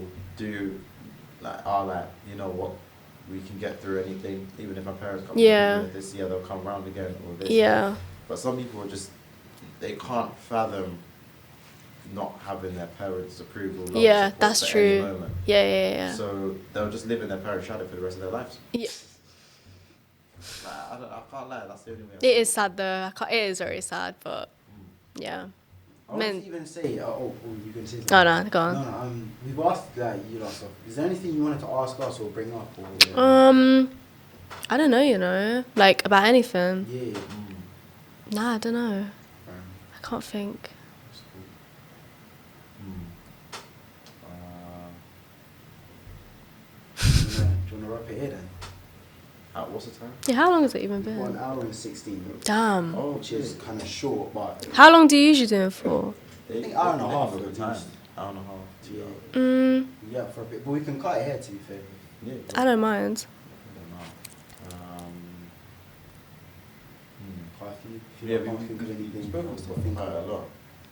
are like, you know what, we can get through anything, even if our parents come this year, they'll come round again, or this. Yeah. But some people are just, they can't fathom not having their parents' approval. Yeah, that's at true. any moment. Yeah. So they'll just live in their parents' shadow for the rest of their lives. Yeah. I can't lie, that's the only way. It is sad though. It is very sad, but yeah. I wouldn't even say, you can say something. Oh no, go on. No, we've asked you lot stuff. Is there anything you wanted to ask us or bring up? Or, I don't know, like about anything. Yeah. Nah, I don't know. I can't think. That's cool. Do you want to wrap it here then? What's the time? Yeah, how long has it even been? 1 hour and 16 minutes. Damn. Which is kind of short, but... How long do you usually do it for? I think hour and a half of at the time. least. Hour and a half, 2 hours. Yeah, for a bit. But we can cut it here, to be fair. Yeah. I don't mind. We spoke quite a lot.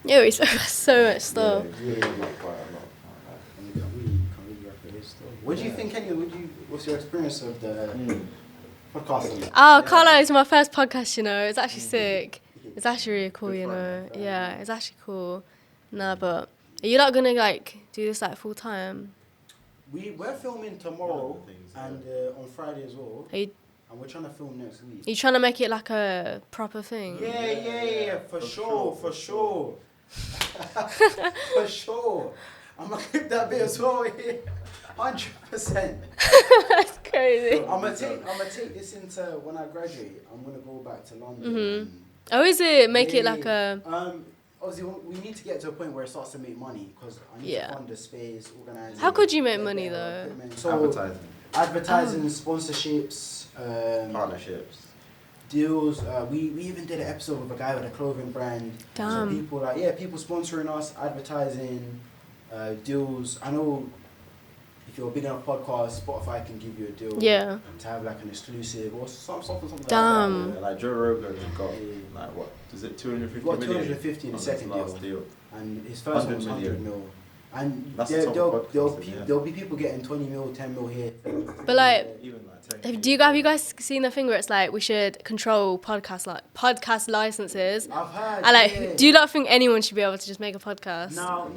Yeah, we spoke about so much stuff. Yeah, quite a lot. What do you think, anyway? What's your experience of the podcasting? Oh, Carla, it's my first podcast, It's actually sick. It's actually really cool, Yeah, it's actually cool. Nah, but are you not gonna do this full time? We're filming tomorrow and on Friday as well. And we're trying to film next week. Are you trying to make it like a proper thing? Yeah, for sure. For sure. I'm gonna clip that bit as well here. 100%. That's crazy. I'm gonna take this into when I graduate. I'm gonna go back to London. Oh, is it? Make it like a... Obviously, we need to get to a point where it starts to make money because I need to fund the space, organize it. How could you make money though? So, advertising, sponsorships, partnerships, deals. We even did an episode with a guy with a clothing brand. Damn. So people sponsoring us, advertising, deals. I know if you're a big enough podcast, Spotify can give you a deal. Yeah. To have like an exclusive or something Damn. like that. Like Joe Rogan got like what? Is it 250 million? 250 in the second deal. And his first one was 100 mil. And there'll be people getting 20 mil, 10 mil here. But like, even like 10 have you guys seen the thing where it's like we should control podcast licenses? I've heard. And do you not think anyone should be able to just make a podcast? No.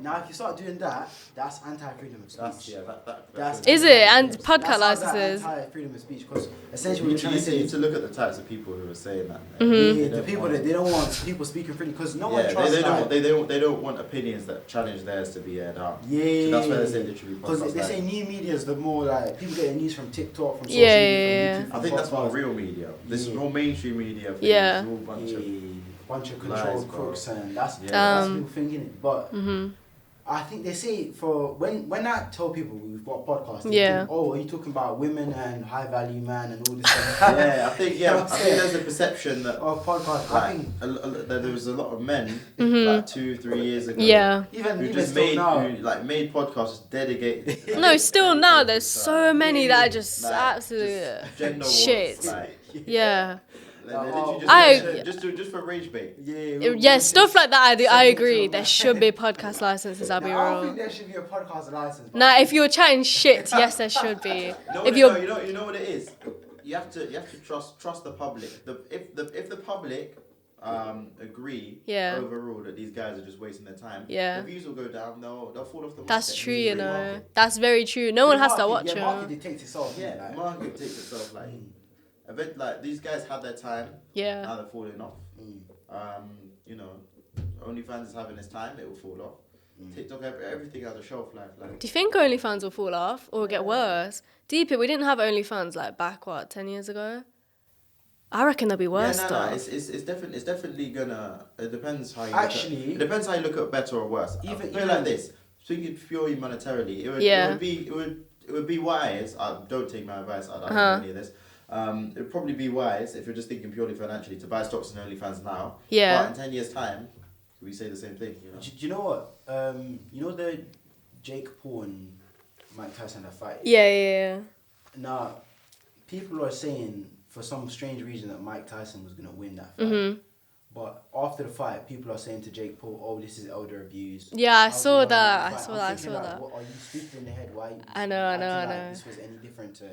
Now if you start doing that, that's anti-freedom of speech. Is it? And podcast licenses? That's anti-freedom of speech because essentially what you're trying to say you need is to look at the types of people who are saying that. the people that they don't want people speaking freely because no one trusts they don't want opinions that challenge theirs to be aired out. Yeah. So that's why they say literally because they say new media is the more like people get their news from TikTok, from social Yeah. media, from YouTube. I think that's more real media. This is more mainstream media. Yeah. It's all bunch of controlled crooks and that's Yeah. people thinking it. But I think they say for when I tell people we've got a podcast, they Yeah. think, oh, are you talking about women and high value man and all this stuff? Yeah, I think there's a perception that Oh, podcast. I like think that there was a lot of men Mm-hmm. like 2-3 years ago. Yeah. Who even just still made now. made podcasts dedicated. No, still now there's so many that are Like, just just absolute gender wars, shit. like, Yeah. they're literally I- just for rage bait. Yeah, stuff like that. I agree. There should be podcast licenses. I'll be I don't think real. there should be a podcast license. but Nah, if you're chatting shit, yes, there should be. No, If you're you know what it is. You have to trust the public. If the public agree Yeah. overall that these guys are just wasting their time, Yeah. the views will go down. They'll fall off the market. That's true, you Free know. market. That's very true. No one has to watch Yeah, market them. dictates itself. Yeah, like, market takes itself like. Event like these guys had their time. Yeah. Now they're falling off. You know, OnlyFans is having its time. It will fall off. TikTok, everything has a shelf life. Like, Do you think OnlyFans will fall off or get worse? Deep it, we didn't have OnlyFans like back 10 years ago. I reckon they'll be worse yeah, though. it's definitely gonna. It depends how you Actually- it depends how you look at better or worse. Even- Even like this, thinking purely monetarily, it Yeah. would be wise. Don't take my advice. I don't Uh-huh. know any of this. It would probably be wise if you're just thinking purely financially to buy stocks in OnlyFans now. Yeah. But in 10 years' time, we say the same thing. You know. Do you know what? You know the Jake Paul and Mike Tyson that fight. Yeah. Now, people are saying for some strange reason that Mike Tyson was gonna win that fight. Mhm. But after the fight, people are saying to Jake Paul, "Oh, this is elder abuse." Yeah, I How's saw the that. fight? I saw I'm that. I thinking, saw like, that. What, are you stupid in the head? Why? I know, I acting know, I like know. This was any different to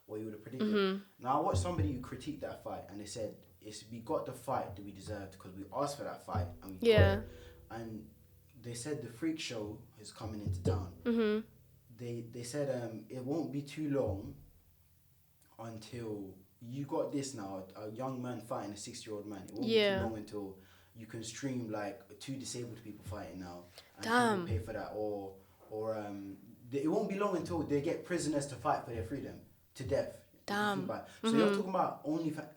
what you would have predicted. Mhm. Now, I watched somebody who critiqued that fight, and they said, we got the fight that we deserved because we asked for that fight, and we got Yeah. it." And they said the freak show is coming into town. Mhm. They said it won't be too long until you got this now, a young man fighting a 6-year-old man. It won't be Yeah. too long until you can stream like 2 disabled people fighting now, and Damn. people pay for that, or it won't be long until they get prisoners to fight for their freedom to death. Damn. So you're talking about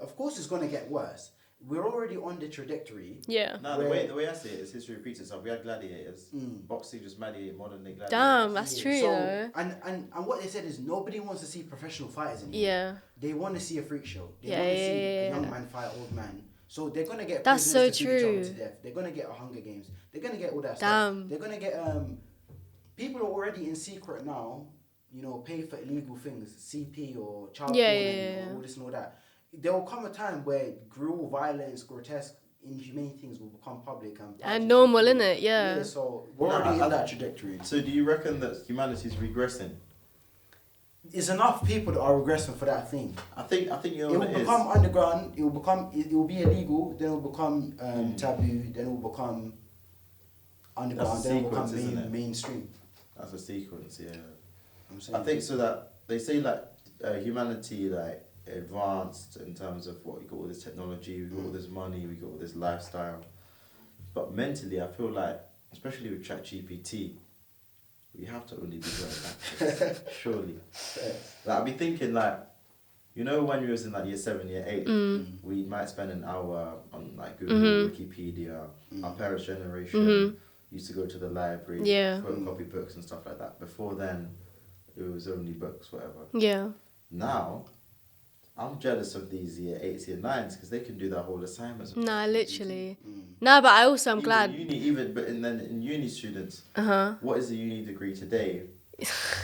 of course it's gonna get worse. We're already on the trajectory. Yeah. No, the way I see it is history repeats itself. We had gladiators. Boxing just gladiated modern day gladiators. Damn, that's true, So, though. and what they said is nobody wants to see professional fighters anymore. Yeah. They want to see a freak show. They Yeah, want to yeah, see yeah, a young yeah. man fight an old man. So they're gonna get That's so prisoners to beat each other true. to death. They're gonna get a Hunger Games. They're gonna get all that Damn. stuff. They're gonna get people are already in secret now. You know, pay for illegal things, CP or child Yeah, porn yeah, and yeah. all this and all that. There will come a time where cruel violence, grotesque, inhumane things will become public And normal, innit? Yeah. So we're No, already I- in that trajectory. So do you reckon that humanity's regressing? It's enough people that are regressing for that thing. I think you know It what will it is. become underground. It will be illegal. Then it will become taboo. Then it will become underground. That's a Then it will become sequence, isn't it? mainstream. That's a sequence, yeah. I'm saying. I think so that they say like humanity like advanced in terms of what we got all this technology, we got all this money, we got all this lifestyle. But mentally, I feel like, especially with ChatGPT, we have to only be going back. Surely. Like, I've been thinking like, you know, when we was in like year 7, year 8, we might spend an hour on like Google, Wikipedia. Our parents' generation used to go to the library, Yeah. photocopy books and stuff like that. Before then, it was only books, whatever. Yeah. Now, I'm jealous of these year 8s, year 9s because they can do that whole assignments. Nah, literally. Nah, but I also am Even glad. in uni students, what is the uni degree today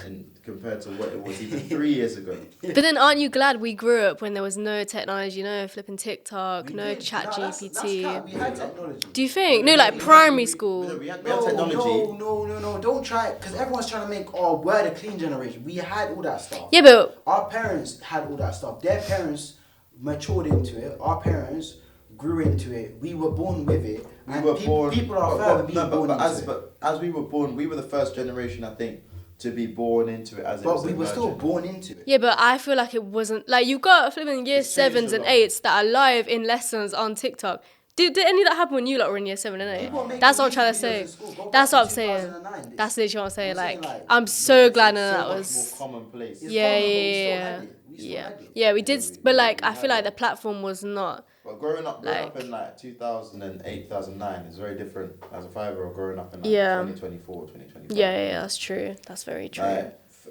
and compared to what it was even 3 years ago? But then aren't you glad we grew up when there was no technology, no flipping TikTok, We no did. chat No, that's GPT? cap. We had technology. Do you think? No, like primary school. We had No, technology. no, don't try it. Because everyone's trying to make, we're the clean generation. We had all that stuff. Yeah, but Our parents had all that stuff. Their parents matured into it. Our parents grew into it. We were born with it. We And were born. People are further being born into it. But as we were born, we were the first generation, I think, to be born into it as it But was we were still emerging. born into it. yeah, but I feel like it wasn't like you got flipping year It's changed 7s a and lot. 8s that are live in lessons on TikTok. Did any of that happen when you lot were in year 7 and 8? People are making That's what I'm trying to YouTube say. videos in school. Go That's back what I'm to saying. 2009. That's literally what I'm saying. I'm saying, Like, like, I'm so glad It's none of so that much was. more commonplace. It's Yeah, common, but we still yeah, had it. We still yeah. had it. Yeah, we did, Yeah, but like, we I feel had like it. the platform was not. But growing up Like- in like 2008, 2009 is very different as a 5-year-old growing up in like Yeah. 2024, 2025. Yeah, that's true. That's very true.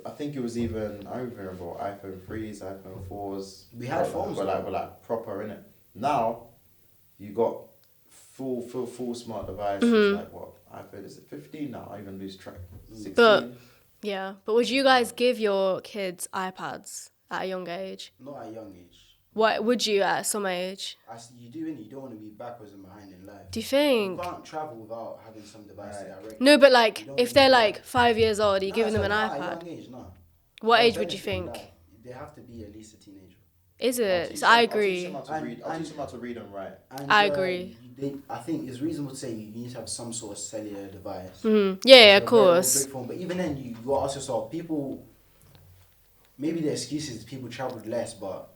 I think it was even, I don't even remember what, iPhone 3s, iPhone 4s. We had phones, But like proper in it. Now, you got full smart devices, like what? iPhone, is it 15 now? I even lose track. 16. But yeah, but would you guys give your kids iPads at a young age? Not at a young age. What would you at some age? You do, innit? You don't want to be backwards and behind in life. Do you You think? can't travel without having some device directly. No, but like You don't if need they're to. like 5 years old, are you No, giving them an At a iPad? young age, no. What No age would you benefit in think? life. They have to be at least a teenager. Is I'll it? teach So I them- I'll teach agree. them how to read. I'll teach them how to read and write. And, I agree. I think it's reasonable to say you need to have some sort of cellular device. Yeah, So of a very course. good phone. But even then, you got to ask yourself, people, maybe the excuse is people traveled less, but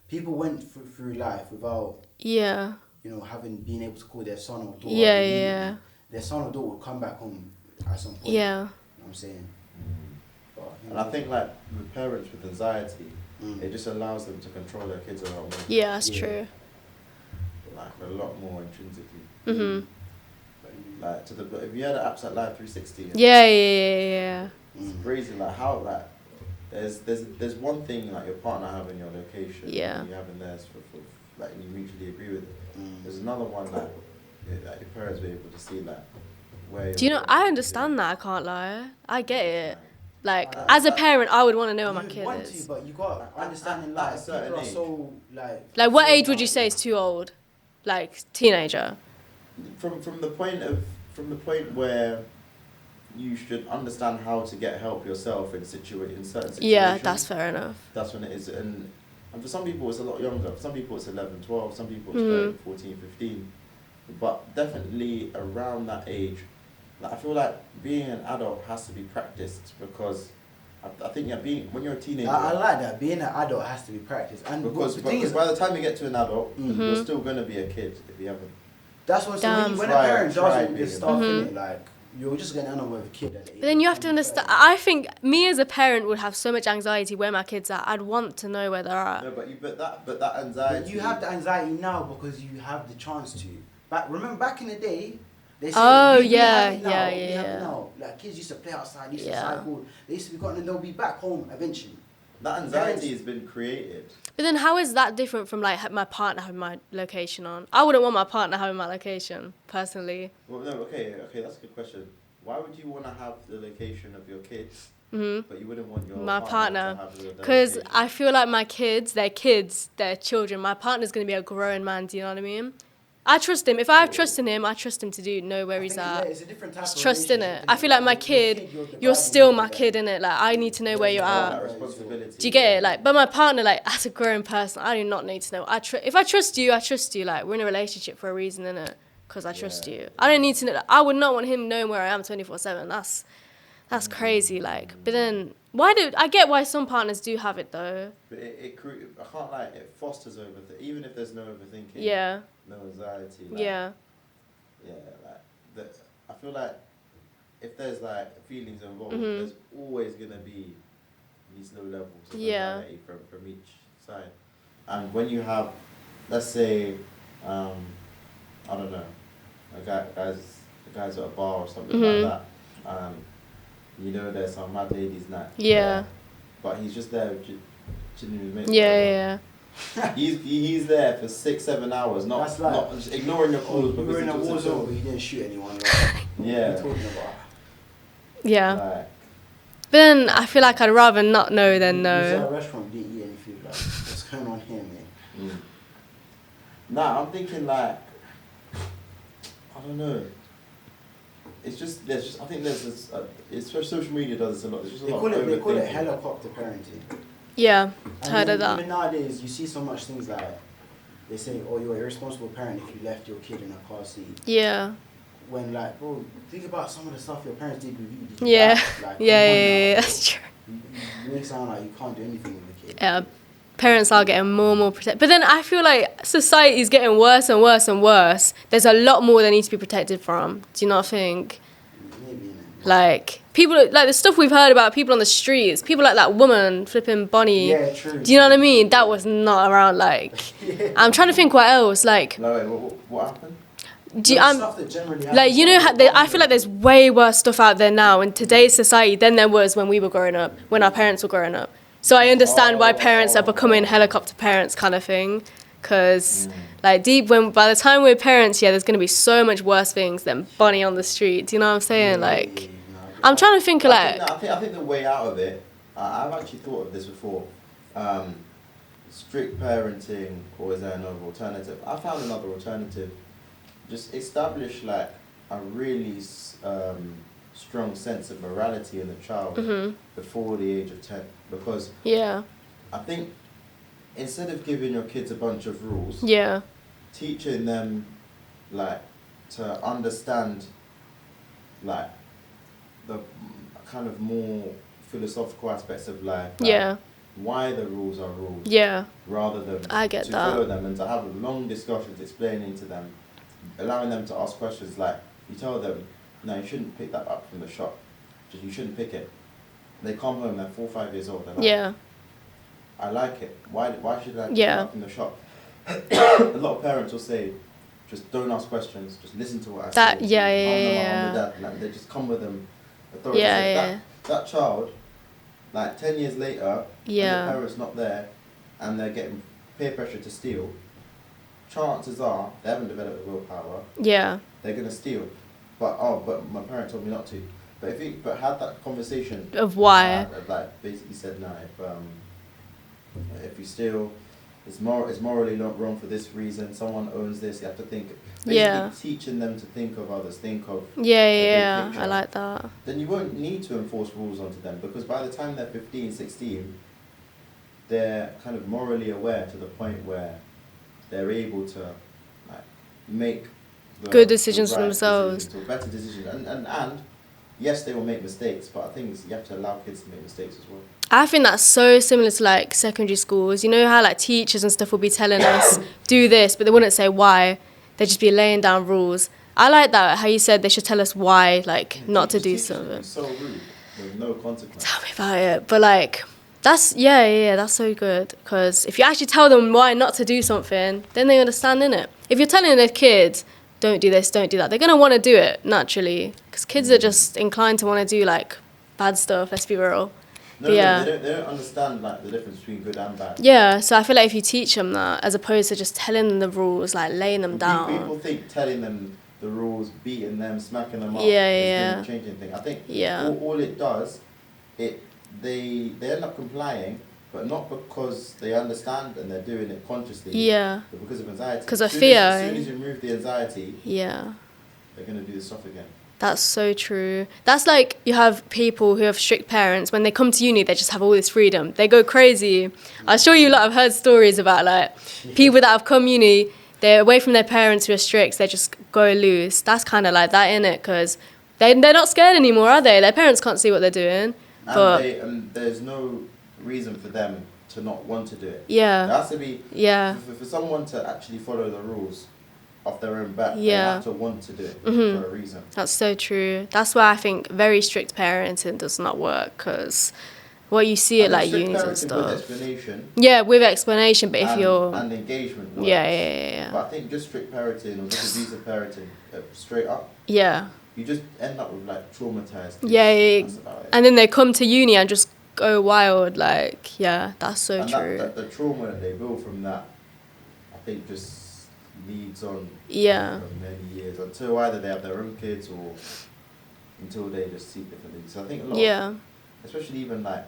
people went through life without, Yeah. being able to call their son or daughter. Yeah, immediately. yeah. Their son or daughter would come back home at some point. Yeah. You know what I'm saying? But, And I think like with parents with anxiety, Mm. it just allows them to control their kids a lot more. Yeah, that's Yeah. true. Like a lot more intrinsically. Mhm. Like if you had an apps like Live 360. Yeah. It's crazy like how like there's one thing like your partner having your location. Yeah. And you having theirs for like you mutually agree with it. Mm. There's another one like your parents be able to see like where. Do you know? I understand that. I can't lie. I get it. Like as a parent, I would want to know where my You'd kid want is. to, but you got to understand in At a life, certain people are age. so Like, what age would you say is too old? Like teenager. From the point where you should understand how to get help yourself in certain situations. Yeah, that's fair enough. That's when it is. And for some people it's a lot younger. For some people it's 11, 12. Some people it's 13, 14, 15. But definitely around that age, like I feel like being an adult has to be practiced because I think when you're a teenager. I like that. Being an adult has to be practiced. And Because the thing is, by the time you get to an adult, you're still gonna be a kid if you haven't. that's what I'm saying. When a Try- parent try does all being this a stuff, innit, like, you're just going to end up with a kid at the age But then you of have to 20, understand. 30. I think me as a parent would have so much anxiety where my kids are. I'd want to know where they're at. No, but that anxiety. But you have the anxiety now because you have the chance to. Remember back in the day, they said, Oh, we yeah, have it now, yeah, we have yeah. it now. Like, kids used to play outside, used to Yeah. cycle, they used to be gone and they'll be back home eventually. That anxiety has been created. But then how is that different from like my partner having my location on? I wouldn't want my partner having my location, personally. Well, no, okay, that's a good question. Why would you want to have the location of your kids, but you wouldn't want your My partner. to have the Because location? I feel like my kids, they're children. My partner's going to be a grown man, do you know what I mean? I trust him. If I have trust in him, I trust him to know where he's at. It's a different type It's of trust in it. relationship, I feel like my Your kid, you're the you're guardian still of my them. kid, innit? Like, I need to know where you're That at. responsibility. Do you get it? Like, but my partner, like, as a grown person, I do not need to know. If I trust you, I trust you. Like, we're in a relationship for a reason, innit? Because I trust you. I don't need to know. I would not want him knowing where I am 24/7. That's crazy. Like, but then I get why some partners do have it though. But I can't lie. It fosters even if there's no overthinking. Yeah. No anxiety. Like, Yeah. Yeah, like I feel like if there's like feelings involved, Mm-hmm. there's always gonna be these low levels of Yeah. anxiety from each side. And when you have, let's say, I don't know, guys at a bar or something Mm-hmm. like that, there's some mad ladies night. Yeah. But he's just there chilling with mates. Yeah. He's there for 6-7 hours, That's like- not just ignoring your calls You because were in a he war just zone, but you didn't shoot anyone. Like, what are Yeah. you talking about? Yeah. like, But then I feel like I'd rather not know than You was at know. a restaurant, didn't eat any food. Like, what's going on here, man? Nah, I'm thinking like, I don't know. It's just I think there's this. It's social media does this a lot. There's just a They lot call of it overthinking. helicopter parenting. Yeah. And Heard then of that. Even nowadays, you see so much things like they say, "Oh, you're a irresponsible parent if you left your kid in a car seat." Yeah. When like, bro, think about some of the stuff your parents did with you. Did you Yeah. die? Like, come on Yeah. now, bro. That's true. You make it sound like you can't do anything with a kid. Yeah. parents are getting more and more protected. But then I feel like society is getting worse and worse and worse. There's a lot more that needs to be protected from. Do you not think? Maybe. Like, people, like the stuff we've heard about people on the streets, people like that woman flipping Bonnie. Yeah, true. Do you know what I mean? That was not around, like, I'm trying to think what else, like, No, wait, what happened? Stuff that generally like, you know, I feel like there's way worse stuff out there now in today's society than there was when we were growing up, when our parents were growing up. So I understand why parents are becoming helicopter parents kind of thing. Because, like, by the time we're parents, yeah, there's going to be so much worse things than Bonnie on the street. Do you know what I'm saying? Like, I'm trying to think of, like... I think the way out of it, I've actually thought of this before. Strict parenting, or is there another alternative? I found another alternative. Just establish, like, a really strong sense of morality in the child before the age of 10. Because I think instead of giving your kids a bunch of rules, teaching them, like, to understand, like, the kind of more philosophical aspects of life, like why the rules are rules, rather than to follow them, and to have long discussions explaining to them, allowing them to ask questions. Like, you tell them, no, you shouldn't pick that up from the shop, just you shouldn't pick it. They come home, they're 4 or 5 years old, they're like, I like it. Why should I pick it up from the shop? A lot of parents will say, just don't ask questions, just listen to what I say. I'm the dad. Like, they just come with them. That child, like 10 years later, when the parent's not there, and they're getting peer pressure to steal, chances are they haven't developed the willpower. They're gonna steal, but my parent told me not to. But but had that conversation of why, like basically said, no, if you steal, it's morally not wrong for this reason. Someone owns this. You have to think. Basically teaching them to think of others, think of the big picture. I like that. Then you won't need to enforce rules onto them, because by the time they're 15, 16, they're kind of morally aware to the point where they're able to, like, make good decisions for themselves. Better decisions. And yes, they will make mistakes, but I think you have to allow kids to make mistakes as well. I think that's so similar to, like, secondary schools. You know how, like, teachers and stuff will be telling us, do this, but they wouldn't say why. They'd just be laying down rules. I like that, how you said they should tell us why, like, not to do something. So rude, with no consequence. Tell me about it. But, like, that's, that's so good. Because if you actually tell them why not to do something, then they understand, innit? If you're telling a kid, don't do this, don't do that, they're going to want to do it, naturally. Because kids are just inclined to want to do, like, bad stuff, let's be real. No, they don't understand, like, the difference between good and bad. Yeah, so I feel like if you teach them that, as opposed to just telling them the rules, like, laying them down. People think telling them the rules, beating them, smacking them up is going to change anything. I think all it does, they end up complying, but not because they understand and they're doing it consciously. But because of anxiety. Because of fear. As soon as you remove the anxiety, they're going to do this stuff again. That's so true. That's like, you have people who have strict parents. When they come to uni, they just have all this freedom. They go crazy. I'm sure you lot have heard stories about, like, people that have come uni, they're away from their parents who are strict, they just go loose. That's kind of like that, innit? Because they're not scared anymore, are they? Their parents can't see what they're doing. And there's no reason for them to not want to do it. It has to be, for someone to actually follow the rules off their own back, they have to want to do it for a reason. That's so true. That's why I think very strict parenting does not work, because what you see at, like, unis and stuff. With explanation. With explanation, but if you're... And engagement works. But I think just strict parenting or just abusive parenting, straight up, you just end up with, like, traumatized kids. That's about it. And then they come to uni and just go wild, like, that's so true. The trauma that they build from that, I think, just leads on for many years, until either they have their own kids or until they just see different things. So I think a lot of, especially even, like,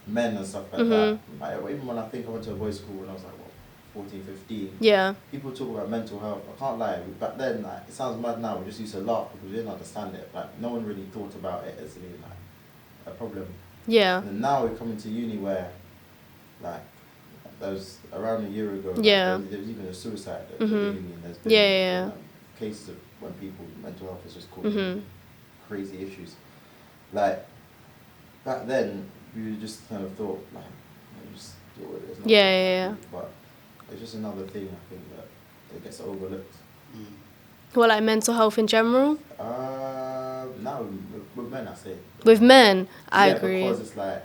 men and stuff like that, like, even when I think I went to a boys' school when I was like, 14, 15, people talk about mental health. I can't lie, back then, like, it sounds mad now, we just used to laugh because we didn't understand it. Like, no one really thought about it as being, like, a problem. And then now we're coming to uni where, like, that was around a year ago. Like, there was even a suicide at the uni, and there's been cases of when people's mental health is just causing crazy issues. Like, back then, we just kind of thought, like, You just deal with it. It's not Yeah. But it's just another thing I think that it gets overlooked. Well, like mental health in general? No, with men I say. With men, I agree. Because it's like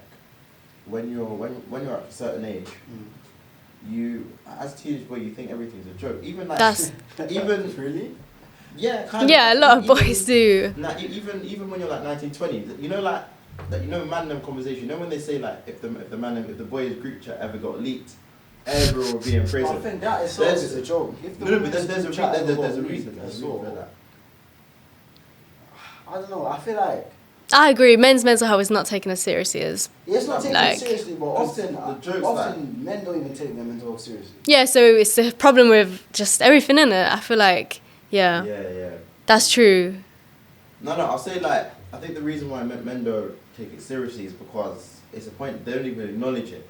when you're at a certain age, you as a teenage boy you think everything's a joke. Even like even really. Yeah, kind of. Yeah, a lot of Even- boys do. Nah, even when you're like 19, 20, you know, like Magnum conversation. You know when they say like if the boys group chat ever got leaked, everyone would be in prison. I think that is a joke. If the No, but women's there's a group chat ever got reason. leaked, There's a I reason saw. for that. I don't know. I feel like I agree. Men's mental health is not taken as seriously as. it's not taken Like- seriously, but often the jokes men don't even take their mental health seriously. Yeah, so it's a problem with just everything in it. I feel like, yeah, Yeah. that's true. No, I'll say like I think the reason why men don't take it seriously is because it's a point they don't even acknowledge it.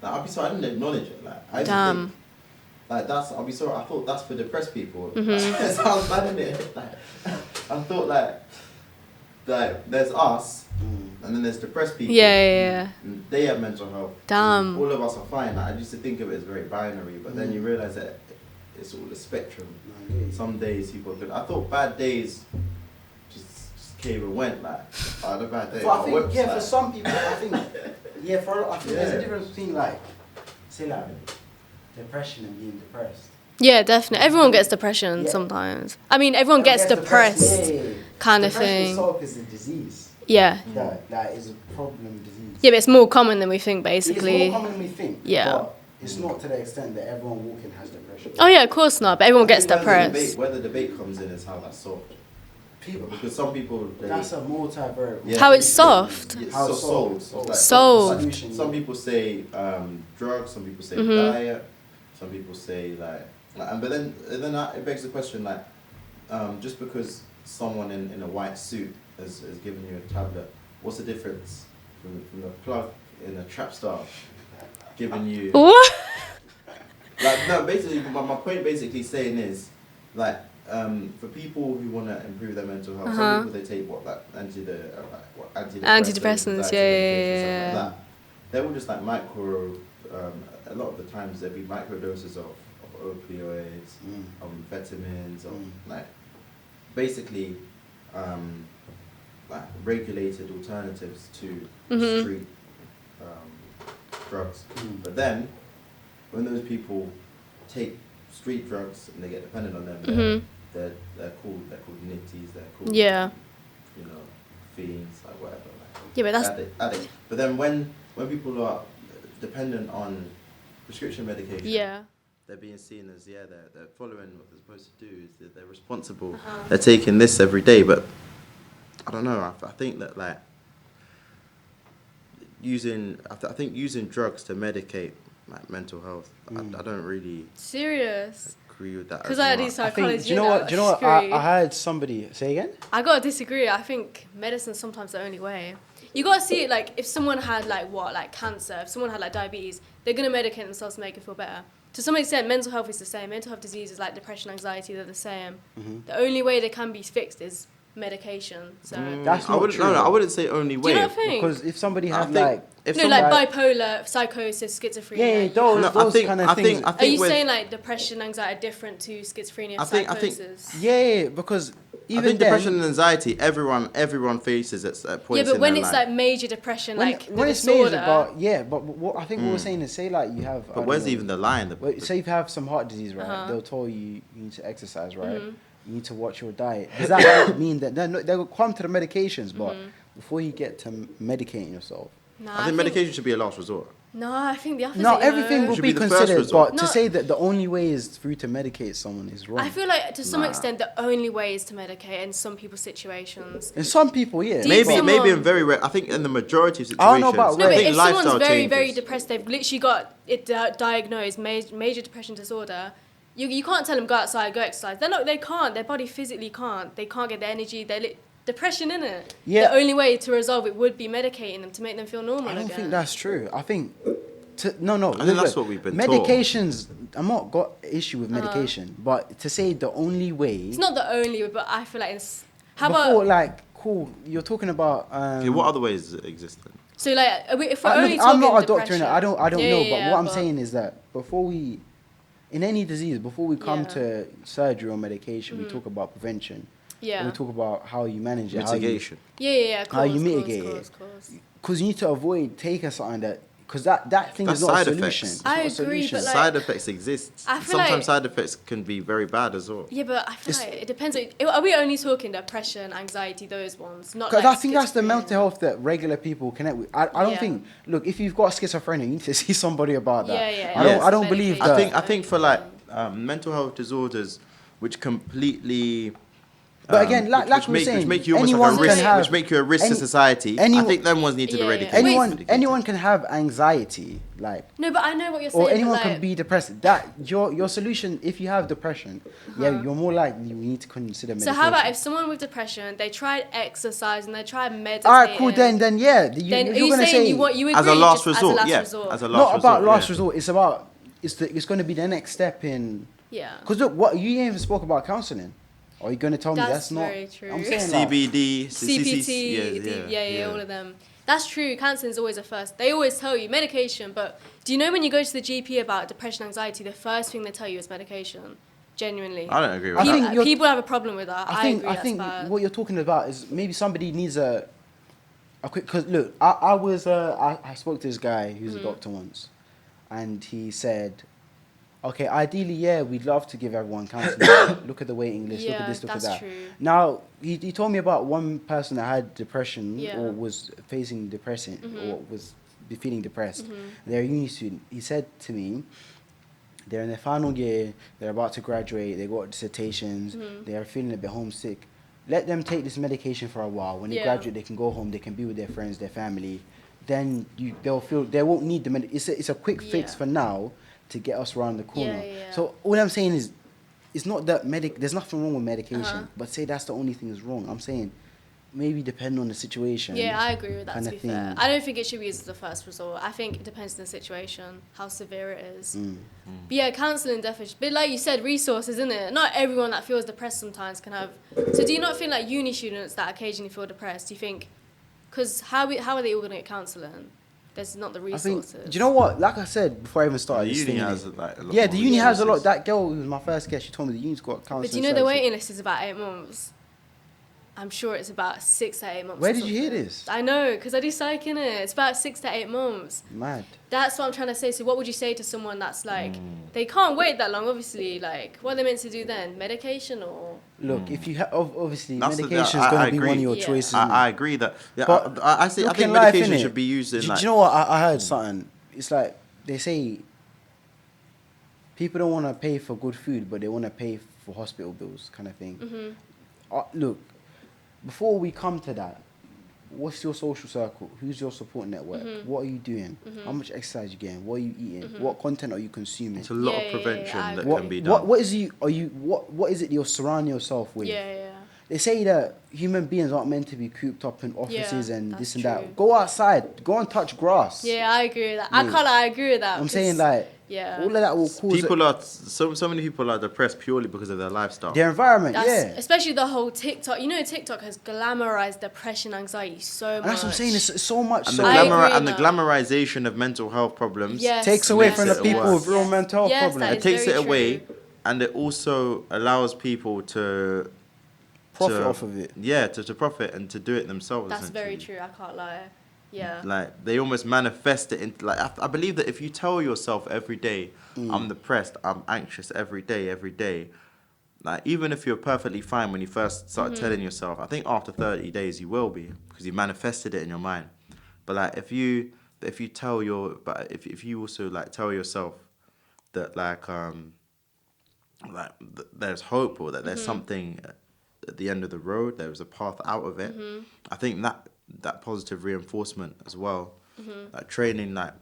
Like I'll be sorry, I didn't acknowledge it. Like I used to Damn. think, like I'll be sorry, I thought that's for depressed people. Mm-hmm. It sounds bad, innit? Like I thought like there's us and then there's depressed people. Yeah. And they have mental health. Damn. All of us are fine. Like, I used to think of it as very binary, but then you realise that it's all a spectrum. Some days people are good. I thought bad days just came and went. Like I had a bad day. But I think website. for some people, I think there's a difference between like say like depression and being depressed. Yeah, definitely. Everyone gets depression Yeah. sometimes. I mean, everyone gets depressed, kind of Depression thing. itself is a disease. Yeah. That is a problem disease. Yeah, but it's more common than we think, It's basically. more common than we think. Yeah. But it's not to the extent that everyone walking has depression. Oh yeah, of course not. But everyone I gets think depressed. where the debate comes in is how that's solved. People, Because some people that's a multi-variable. Yeah. How it's soft. How it's solved. solved. Like, Solved. Some people say drugs. Some people say Mm-hmm. diet. Some people say but then it begs the question like just because someone in a white suit has given you a tablet, what's the difference from the plug in a trap star giving you What? like no basically my point basically saying is like for people who want to improve their mental health, some people they take Antidepressants, yeah. medication, stuff like that. They're all just like micro. A lot of the times there'll be micro doses of opioids, vitamins, like basically like regulated alternatives to street drugs. But then when those people take street drugs and they get dependent on them, they're called nitties, they're called you know, fiends, like whatever. Like, Yeah, but that's addict. But then when people are dependent on prescription medication, they're being seen as they're following what they're supposed to do, is that they're responsible. They're taking this every day, but I don't know. I think that like using drugs to medicate like mental health, I don't really serious. agree with that. Because as I much. do psychology. Do you know what? I heard somebody say again. I gotta disagree. I think medicine's sometimes the only way. You gotta see it like if someone had like cancer, if someone had like diabetes, they're gonna medicate themselves to make it feel better. To some extent, mental health is the same. Mental health diseases like depression, anxiety, they're the same. The only way they can be fixed is medication. So That's not true. I wouldn't say only do way. you not think? Because if somebody I had think like if no, someone- like bipolar, psychosis, schizophrenia. yeah, those No, I think kind of I things. think I Are think you with, saying like depression, anxiety are different to schizophrenia, I think- psychosis? yeah, because I even think then, depression and anxiety, everyone faces at Yeah, points but in when their it's life. like major depression, when, like when the it's major, disorder. but what I think what we're saying is, say like you have. I But don't where's know, even the line? Well, say if you have some heart disease, right? Uh-huh. They'll tell you need to exercise, right? Mm-hmm. You need to watch your diet. Does that mean that they'll come to the medications, but before you get to medicating yourself? Nah, I think medication should be a last resort. No, I think the opposite. No, you know? everything will Should be be the first considered, resort. but to No. say that the only way is for you to medicate someone is wrong. I feel like to some Nah. extent the only way is to medicate in some people's situations. In some people, yeah. Do you Maybe someone- maybe in very rare. I think in the majority of situations, I don't know about No, Right. but I think if lifestyle someone's very, changes. very depressed, they've literally got it diagnosed, major depression disorder. You can't tell them go outside, go exercise. They can't. Their body physically can't. They can't get the energy. Depression, innit? Yeah. The only way to resolve it would be medicating them to make them feel normal I don't again. think that's true. I think no. I think that's what we've been taught. Medications. I'm not got issue with medication, but to say the only way. It's not the only way, but I feel like it's... How before, about... like, cool. You're talking about. Okay, what other ways exist then? So like, if we're Look, only talking I'm not a doctor in it. depression- I don't Yeah, know. yeah, But what I'm saying is that before we, in any disease, before we come Yeah. to surgery or medication, we talk about prevention. Yeah. And we talk about how you manage it, Mitigation. Yeah, of course, how you mitigate course. because you need to avoid taking something that, because that thing That's is not a side solution. effects. It's I not a agree, solution. but like- Side effects exist. I feel Sometimes like- side effects can be very bad as well. Yeah, but I feel like it depends. Are we only talking depression, anxiety, those ones? Not Because like I think that's the schizophrenia. mental health that regular people connect with. I don't Yeah. think. Look, if you've got schizophrenia, you need to see somebody about that. Yeah. I don't believe that. Medication. I think for like mental health disorders, which completely. But again, like we were saying, which make you almost like anyone a risk, can have which make you a risk to any- society. I anyone- think them ones need to be Yeah, eradicated. yeah. anyone can have anxiety, like, No, but I know what you're saying. or anyone but can like, be depressed. That your solution, if you have depression, yeah, you're more likely you need to consider So medication. how about if someone with depression, they tried exercise and they tried meditating? All right, cool. Then yeah, Then you're are you gonna saying say you agree As a last just resort, as a last yeah. resort? As a last not about resort, last yeah. resort. It's about it's going to be the next step in. Yeah. Because look, what you ain't even spoke about counselling. Are you going to tell me That's that's not? very true. I'm saying like, CBD, CPT, yeah, all of them. That's true. Counselling is always a first. They always tell you medication, but do you know when you go to the GP about depression, anxiety, the first thing they tell you is medication? Genuinely. I don't agree with I think that. you're- People have a problem with that. I agree. I that's think bad. what you're talking about is maybe somebody needs a quick. Because look, I spoke to this guy who's a Mm-hmm. doctor once, and he said, okay, ideally, yeah, we'd love to give everyone counselling. Look at the waiting list. Look Yeah, at this. Look at that's that. true. Now he told me about one person that had depression Yeah. or was facing depression or was feeling depressed. Mm-hmm. They're a uni student. He said to me, they're in their final year, they're about to graduate, they got dissertations, Mm-hmm. they are feeling a bit homesick. Let them take this medication for a while. When they Yeah. graduate, they can go home, they can be with their friends, their family. Then they'll feel they won't need the it's a quick fix Yeah. for now to get us around the corner. Yeah. So all I'm saying is, it's not that there's nothing wrong with medication, Uh-huh. but say that's the only thing that's wrong. I'm saying maybe depending on the situation. Yeah, I agree with that, kind to of be fair. thing. I don't think it should be used as a first resort. I think it depends on the situation, how severe it is. Mm. But yeah, counselling definitely. But like you said, resources, isn't it? Not everyone that feels depressed sometimes can have. So do you not think like uni students that occasionally feel depressed, do you think, because how are they all going to get counselling? There's not the I think, resources. do you know what? Like I said before I even started, The this uni thing, has innit? like a lot Yeah, more the uni has a lot. resources. That girl who was my first guest, she told me the uni's got counselling. But do you know the services. waiting list is about 8 months? I'm sure it's about 6 to 8 months. Where or did you hear something. this? I know, because I do psych in it. It's about 6 to 8 months. Mad. That's what I'm trying to say. So what would you say to someone that's like, Mm. they can't wait that long, obviously. Like, what are they meant to do then? Medication or? Look, if you have obviously That's medication is I going to be agree. one of your Yeah. choices. I agree that. Yeah, But I think look in life, medication innit? should be used in Do like. you know what? I heard something. It's like they say people don't want to pay for good food, but they want to pay for hospital bills, kind of thing. Mm-hmm. Look, before we come to that, what's your social circle? Who's your support network? Mm-hmm. What are you doing? How much exercise you getting? What are you eating? What content are you consuming? It's a lot Yeah, of prevention I that agree. can be done. What is it you're surrounding yourself with? Yeah. They say that human beings aren't meant to be cooped up in offices Yeah, and that's this and true. that. Go outside. Go and touch grass. Yeah, I agree with that. I Mate. can't lie, I agree with that. I'm 'cause- saying like yeah. all of that will cause People are so many people are depressed purely because of their lifestyle. their environment. That's, Yeah, Especially the whole TikTok. You know, TikTok has glamorized depression, anxiety so much. and that's what I'm saying. It's so much. And So the, I agree and the with that. glamorization of mental health problems Yes, takes away Makes from the it people worse. with real mental health Yes, problems. that it is takes very it away, true. and it also allows people to Profit off of it. Yeah, to profit and to do it themselves. That's very essentially. true. I can't lie. Yeah. Like they almost manifest it into like I believe that if you tell yourself every day, I'm depressed, I'm anxious every day, like even if you're perfectly fine when you first start telling yourself, I think after 30 days you will be because you manifested it in your mind. But like if you also like tell yourself that there's hope or that there's something at the end of the road, there's a path out of it. I think that positive reinforcement as well, like training, like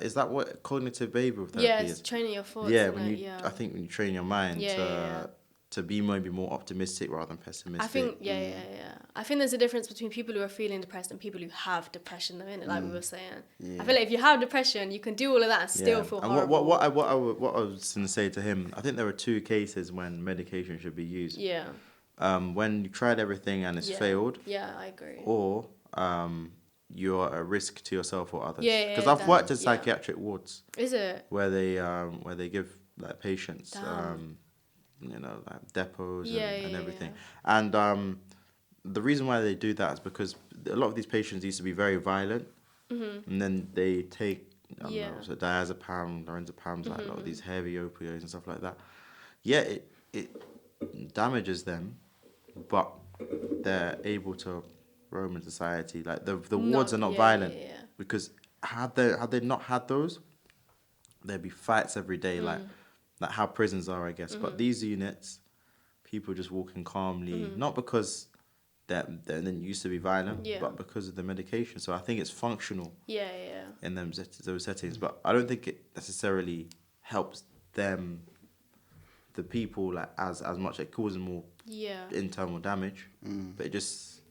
is that what cognitive behavioral therapy Yeah, is? it's training your thoughts. Yeah, isn't when it? you, Yeah. I think when you train your mind to be maybe more optimistic rather than pessimistic. I think I think there's a difference between people who are feeling depressed and people who have depression. The minute, like we were saying, I feel like if you have depression, you can do all of that and still feel and horrible. what I was going to say to him, I think there are two cases when medication should be used. Yeah. When you tried everything and it's failed, Yeah, I agree. or you're a risk to yourself or others. Yeah, Because yeah, I've worked in yeah. psychiatric wards Is it? where they give like patients Damn. like depots Yeah, and yeah, everything. And the reason why they do that is because a lot of these patients used to be very violent, and then they take I don't know, so diazepam, lorazepams, like a lot of these heavy opioids and stuff like that. Yeah, it damages them, but they're able to roam in society. Like the wards are not violent because had they not had those, there'd be fights every day, like how prisons are, I guess. But these units, people just walking calmly, not because they didn't used to be violent, but because of the medication. So I think it's functional. In those settings, but I don't think it necessarily helps them, the people, like as much. It causes more internal damage, but it just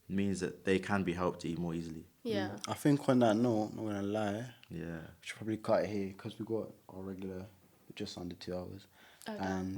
means that they can be helped more easily. I think on that note, I'm not gonna lie. Yeah. We should probably cut it here because we got our regular just under 2 hours. Okay. And